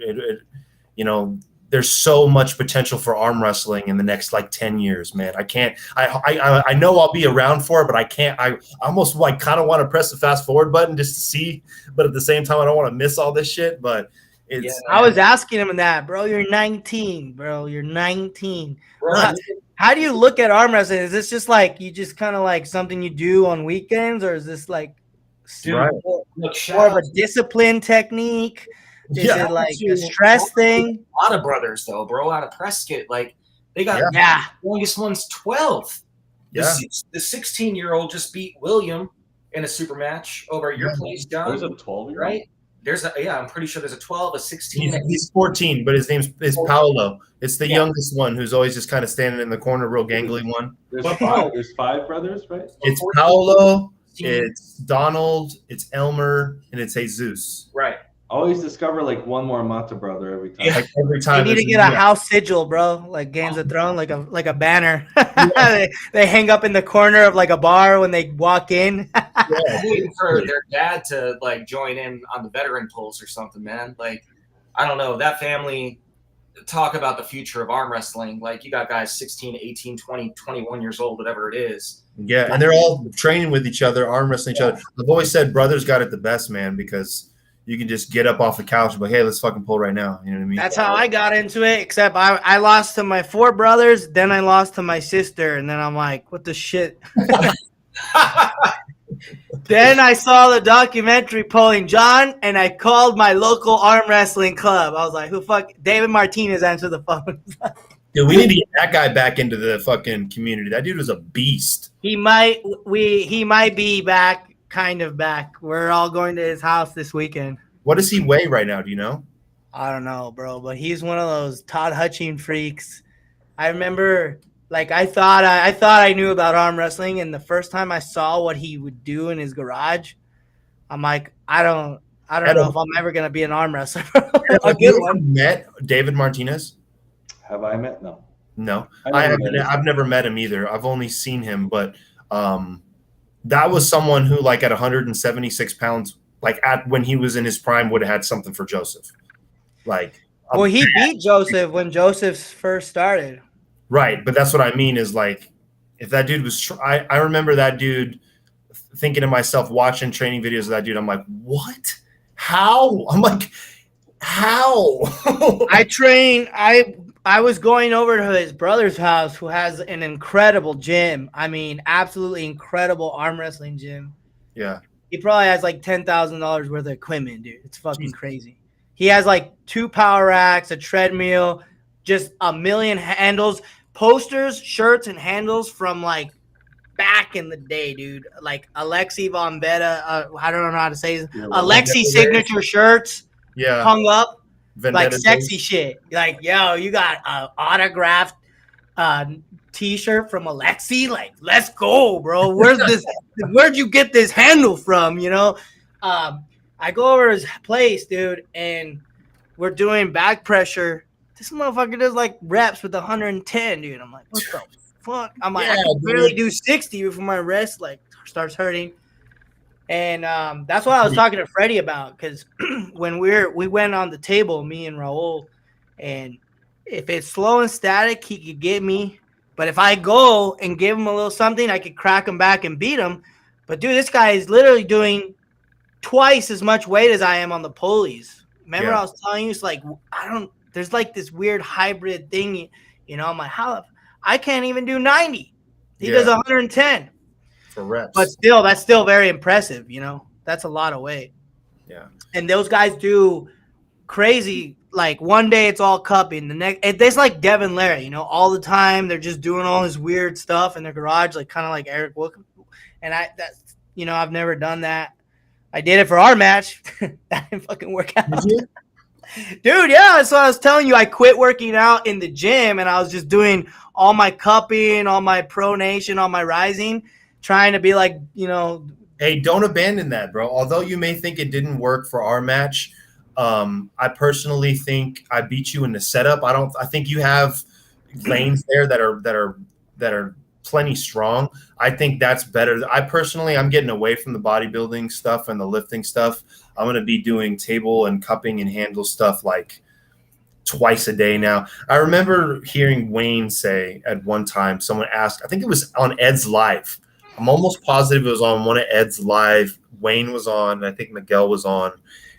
There's so much potential for arm wrestling in the next like 10 years, man. I know I'll be around for it, but I can't. I almost like kind of want to press the fast forward button just to see, but at the same time, I don't want to miss all this shit. But I was asking him that, bro. You're 19, bro. You're 19. Bro, how do you look at arm wrestling? Is this just like you just kind of like something you do on weekends, or is this like super Look, more of shout a discipline technique? Is Yeah. it like a stress thing? a lot of brothers though, bro, out of Prescott. Like they got Yeah. the youngest one's 12. Yeah. The 16-year-old just beat William in a super match over at your place, John. There's a 12-year-old. Right? I'm pretty sure there's a 12, a 16. He's 14, but his name's Paolo. It's the Yeah. youngest one who's always just kind of standing in the corner, real gangly one. There's five brothers, right? It's Paolo, it's Donald, it's Elmer, and it's Jesus. Right. I always discover like one more Mata brother every time. Yeah. Like every You time. need to get a house sigil, bro, like Games of Thrones, like a banner. they hang up in the corner of like a bar when they walk in. I'm waiting for their dad to like join in on the veteran pulls or something, man. Like, I don't know. That family talk about the future of arm wrestling. Like, you got guys 16, 18, 20, 21 years old, whatever it is. Yeah, and they're all training with each other, arm wrestling each other. I've always said brothers got it the best, man, because you can just get up off the couch and be like, hey, let's fucking pull right now. You know what I mean? That's how I got into it, except I lost to my 4 brothers, then I lost to my sister, and then I'm like, what the shit? Then I saw the documentary Pulling John, and I called my local arm wrestling club. I was like, who fuck? David Martinez answered the phone. Dude, we need to get that guy back into the fucking community. That dude was a beast. He might be back. Kind of back. We're all going to his house this weekend. What does he weigh right now? Do you know? I don't know, bro, but he's one of those Todd Hutching freaks. I remember, like, I thought I knew about arm wrestling, and the first time I saw what he would do in his garage, I'm like, I don't know if I'm ever gonna be an arm wrestler. Have you ever met David Martinez? Have I met? No. No, I've never met him either. I've only seen him, but that was someone who, like, at 176 pounds, like when he was in his prime, would have had something for Joseph. Like, well, he beat Joseph when Joseph first started. Right, but that's what I mean is, like, if that dude was, I remember that dude thinking to myself, watching training videos of that dude, I'm like, what? How? I'm like, how? I was going over to his brother's house, who has an incredible gym. I mean, absolutely incredible arm wrestling gym. Yeah. He probably has like $10,000 worth of equipment, dude. It's fucking crazy. He has like 2 power racks, a treadmill, just a million handles, posters, shirts, and handles from like back in the day, dude. Like Alexi Von Betta, I don't know how to say it. Alexi signature shirts, hung up. Like sexy shit. Like, yo, you got an autographed t-shirt from Alexi? Like, let's go, bro. Where'd you get this handle from? You know? I go over to his place, dude, and we're doing back pressure. This motherfucker does like reps with 110, dude. I'm like, what the fuck? I'm like, I can barely do 60 before my wrist like starts hurting. And that's what I was talking to Freddie about, because when we went on the table, me and Raul, and if it's slow and static, he could get me. But if I go and give him a little something, I could crack him back and beat him. But dude, this guy is literally doing twice as much weight as I am on the pulleys. Remember, I was telling you, it's like there's like this weird hybrid thing, you know. I'm like, how? I can't even do 90. He does 110. For reps. But still, that's still very impressive, you know. That's a lot of weight. Yeah. And those guys do crazy. Like, one day it's all cupping, the next it's like Devin Larry, you know, all the time they're just doing all this weird stuff in their garage, like kind of like Eric Wilkham. And that's, you know, I've never done that. I did it for our match. That didn't fucking work out. Dude, yeah, that's what I was telling you. I quit working out in the gym, and I was just doing all my cupping, all my pronation, all my rising, trying to be like, you know. Hey, don't abandon that, bro. Although you may think it didn't work for our match, I personally think I beat you in the setup. I think you have lanes there that are plenty strong. I think that's better. I'm getting away from the bodybuilding stuff and the lifting stuff. I'm going to be doing table and cupping and handle stuff like twice a day now. I remember hearing Wayne say at one time, someone asked, I think it was on Ed's Live. I'm almost positive it was on one of Ed's Live. Wayne was on, I think Miguel was on,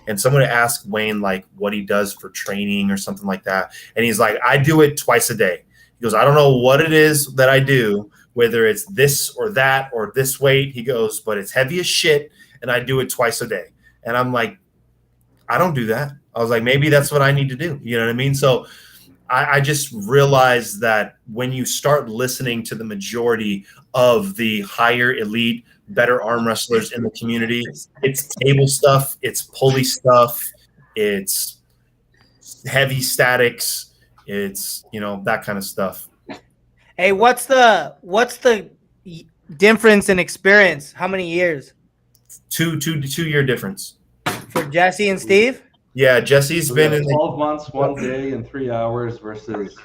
and someone asked Wayne like what he does for training or something like that. And he's like, I do it twice a day. He goes, I don't know what it is that I do, whether it's this or that or this weight. He goes, but it's heavy as shit, and I do it twice a day. And I'm like, I don't do that. I was like, maybe that's what I need to do. You know what I mean? So I just realized that when you start listening to the majority of the higher elite, better arm wrestlers in the community, it's table stuff, it's pulley stuff, it's heavy statics, it's, you know, that kind of stuff. Hey, what's the difference in experience? How many years 2-year difference. for Jesse and Steve? Yeah, Jesse's So been we in have 12 months, 1 day, and 3 hours versus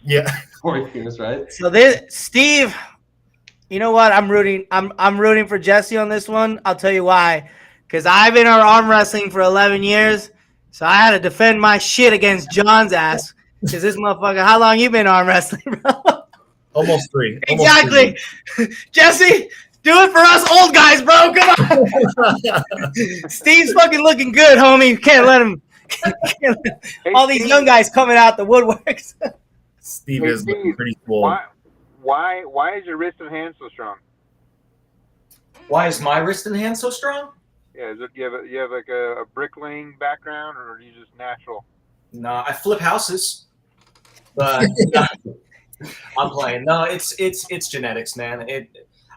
yeah. 4 years, right? So this Steve, you know what? I'm rooting for Jesse on this one. I'll tell you why. Because I've been on arm wrestling for 11 years, so I had to defend my shit against John's ass. Because this motherfucker, how long you been arm wrestling, bro? Almost 3. Exactly. Jesse, do it for us old guys, bro. Come on. Steve's fucking looking good, homie. You can't let him. Hey, All these Steve, young guys coming out the woodworks. Steve Hey, is looking Steve, pretty swole. Why is your wrist and hand so strong? Why is my wrist and hand so strong? Yeah, is it you have like a bricklaying background, or are you just natural? No, I flip houses, but I'm playing. No, it's genetics, man.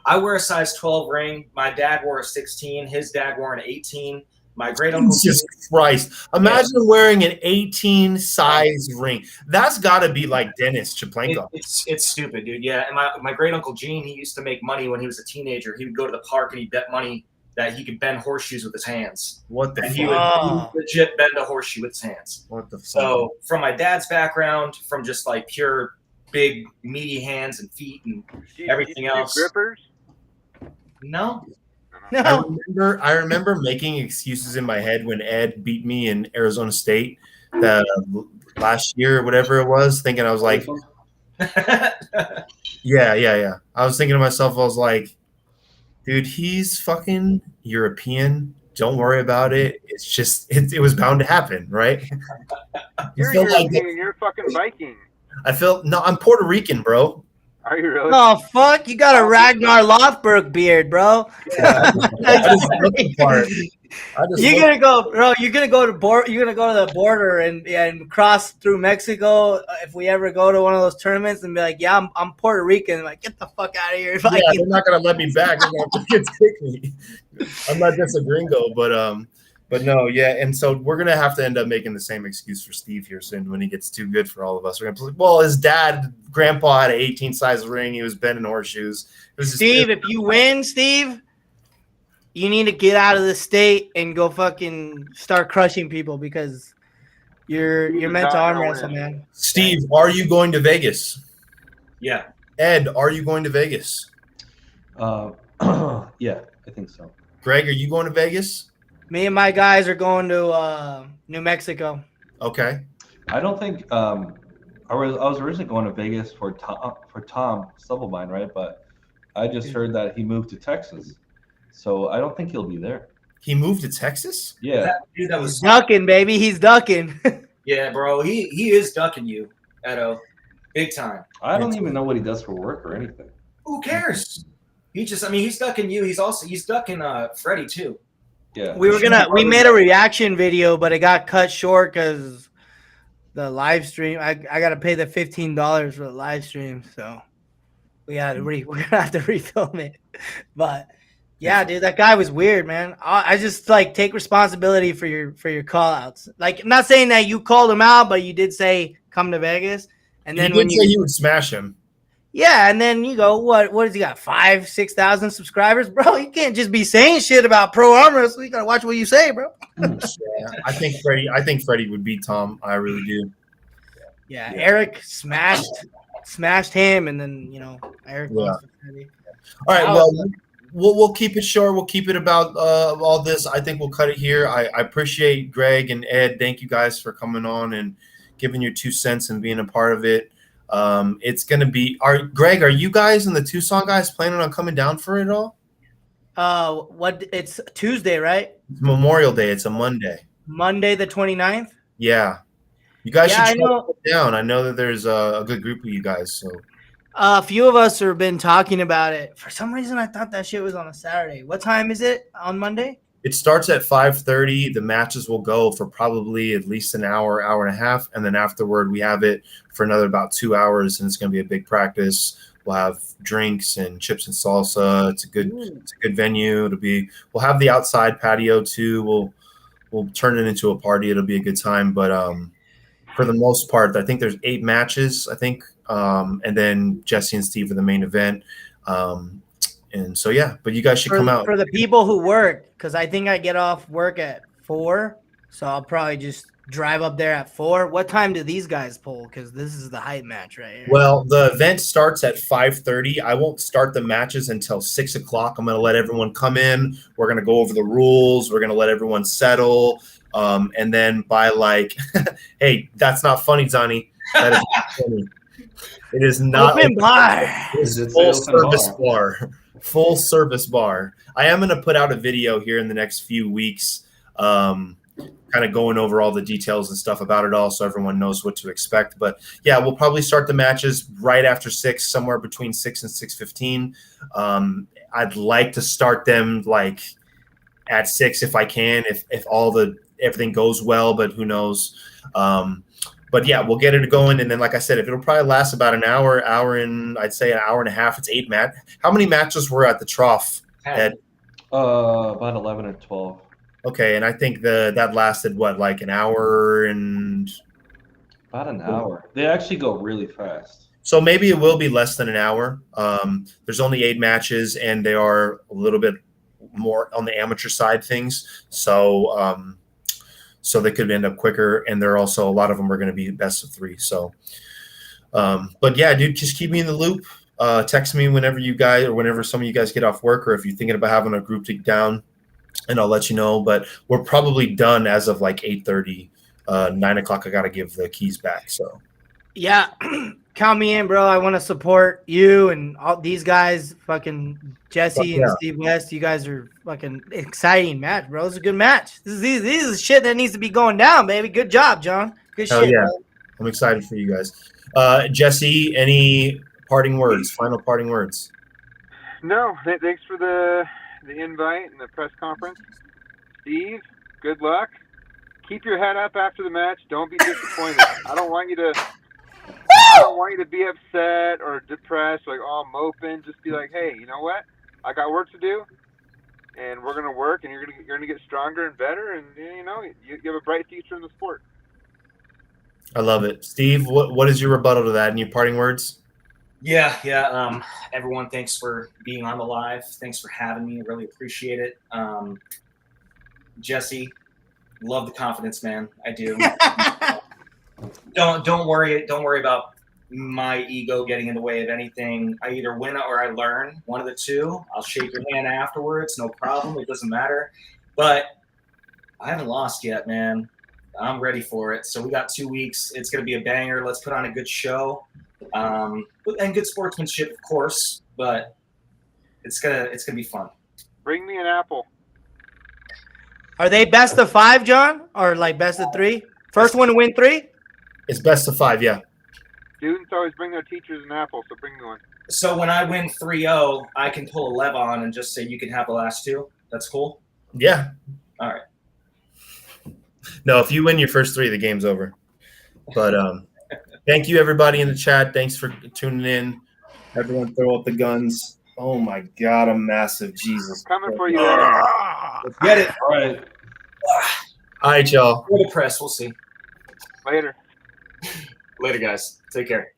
I wear a size 12 ring. My dad wore a 16. His dad wore an 18. My great uncle. Jesus Christ! Imagine wearing an 18 size ring. That's got to be like Dennis Chaplenko. It's stupid, dude. Yeah, and my great uncle Gene, he used to make money when he was a teenager. He would go to the park and he'd bet money that he could bend horseshoes with his hands. What the And fuck? he would legit bend a horseshoe with his hands. What the fuck? So from my dad's background, from just like pure big meaty hands and feet and everything Do you else. do grippers? No. No. I remember making excuses in my head when Ed beat me in Arizona State last year or whatever it was, thinking I was like, yeah. I was thinking to myself, I was like, dude, he's fucking European. Don't worry about it. It's just it was bound to happen, right? You're European. You're a fucking Viking. I'm Puerto Rican, bro. Are you really? Oh fuck! You got a Ragnar Lothbrok beard, bro. I just look the part. You're gonna go, bro. You're gonna go to the border and cross through Mexico if we ever go to one of those tournaments and be like, yeah, I'm Puerto Rican. Like, get the fuck out of here. Yeah, they're not gonna let me back. They're gonna take me. I'm not just a gringo, but no, yeah. And so we're gonna have to end up making the same excuse for Steve here soon when he gets too good for all of us. We're gonna play, well, his grandpa had an 18 size ring. He was bending horseshoes. Steve, if you win, Steve, you need to get out of the state and go fucking start crushing people because you're meant to arm wrestle, man. Steve, are you going to Vegas? Yeah. Ed, are you going to Vegas? Yeah, I think so. Greg, are you going to Vegas? Me and my guys are going to New Mexico. Okay. I don't think I was originally going to Vegas for Tom Stubblebine, right? But I just heard that he moved to Texas, so I don't think he'll be there. He moved to Texas? Yeah, Dude, that was He's ducking, baby. He's ducking. yeah, bro. He is ducking you, Edo, big time. I don't even know what he does for work or anything. Who cares? He's ducking you. He's ducking Freddie too. Yeah, we made a reaction video, but it got cut short because the live stream. I got to pay the $15 for the live stream, so we're gonna have to refilm it. But yeah, dude, that guy was weird, man. I just like take responsibility for your call outs. Like, I'm not saying that you called him out, but you did say come to Vegas, and then when you would smash him. Yeah, and then you go, what does he got? 5,000-6,000 subscribers, bro. You can't just be saying shit about pro arm wrestling. You gotta watch what you say, bro. Yeah, I think Freddie would beat Tom. I really do. Yeah. Eric smashed him, and then Eric lost to Freddie. All right, well, we'll keep it short. We'll keep it about all this. I think we'll cut it here. I appreciate Greg and Ed. Thank you guys for coming on and giving your 2 cents and being a part of it. It's gonna be Greg, are you guys and the Tucson guys planning on coming down for it all? It's Tuesday, right? It's Memorial Day. It's a Monday. Monday the 29th? Yeah. You guys should try to come down. I know that there's a good group of you guys. So a few of us have been talking about it. For some reason I thought that shit was on a Saturday. What time is it on Monday? It starts at 5:30. The matches will go for probably at least an hour, hour and a half, and then afterward we have it for another about 2 hours, and it's going to be a big practice. We'll have drinks and chips and salsa. It's a good venue. We'll have the outside patio too. We'll turn it into a party. It'll be a good time. But for the most part, I think there's 8 matches. I think, and then Jesse and Steve are the main event. And so yeah, but you guys should come out for the people who work, because I think I get off work at 4, so I'll probably just drive up there at 4. What time do these guys pull? Because this is the hype match right here. Well, the event starts at 5:30. I won't start the matches until 6 o'clock. I'm going to let everyone come in. We're going to go over the rules. We're going to let everyone settle. And then by like, hey, that's not funny, Donnie. That is not funny. It is not open bar. It's full service bar. Full service bar. I am going to put out a video here in the next few weeks, kind of going over all the details and stuff about it all, so everyone knows what to expect. But yeah, we'll probably start the matches right after 6, somewhere between 6 and 6:15. I'd like to start them like at 6 if I can, if everything goes well, but who knows. But yeah, we'll get it going, and then like I said, if it'll probably last about an hour and I'd say an hour and a half. It's 8 match. How many matches were at the trough? Ed? About 11 or 12. Okay, and I think that lasted what, like an hour and about an hour. They actually go really fast. So maybe it will be less than an hour. There's only 8 matches, and they are a little bit more on the amateur side things. So they could end up quicker, and they're also a lot of them are going to be best of 3. So, but yeah, dude, just keep me in the loop. Text me whenever some of you guys get off work, or if you're thinking about having a group take down, and I'll let you know. But we're probably done as of like 8:30, 9 o'clock. I got to give the keys back. So yeah, count me in, bro. I want to support you and all these guys. Fucking Jesse and Steve West. You guys are fucking exciting match, bro. It's a good match. This is shit that needs to be going down, baby. Good job, John. Good shit. Yeah, bro. I'm excited for you guys. Jesse, any parting words? Final parting words? No, thanks for the invite and the press conference. Steve, good luck. Keep your head up after the match. Don't be disappointed. I don't want you to be upset or depressed, like, oh, I'm moping. Just be like, hey, you know what? I got work to do, and we're gonna work, and you're gonna get stronger and better, and you know you have a bright future in the sport. I love it, Steve. What is your rebuttal to that? And your parting words? Yeah. Everyone, thanks for being on the live. Thanks for having me. I really appreciate it. Jesse, love the confidence, man. I do. Don't worry about my ego getting in the way of anything. I either win or I learn. One of the two. I'll shake your hand afterwards. No problem. It doesn't matter. But I haven't lost yet, man. I'm ready for it. So we got 2 weeks. It's going to be a banger. Let's put on a good show. And good sportsmanship, of course. But it's gonna be fun. Bring me an apple. Are they best of 5, John, or like best of 3? First one to win 3? It's best of 5, yeah. Students always bring their teachers an apple, so bring me one. So when I win 3-0, I can pull a Levon and just say you can have the last 2. That's cool? Yeah. All right. No, if you win your first 3, the game's over. But thank you, everybody in the chat. Thanks for tuning in. Everyone throw up the guns. Oh, my God, a massive Jesus. Coming for you there. Let's get it. All right. All right, y'all. We'll press. We'll see. Later. Later, guys. Take care.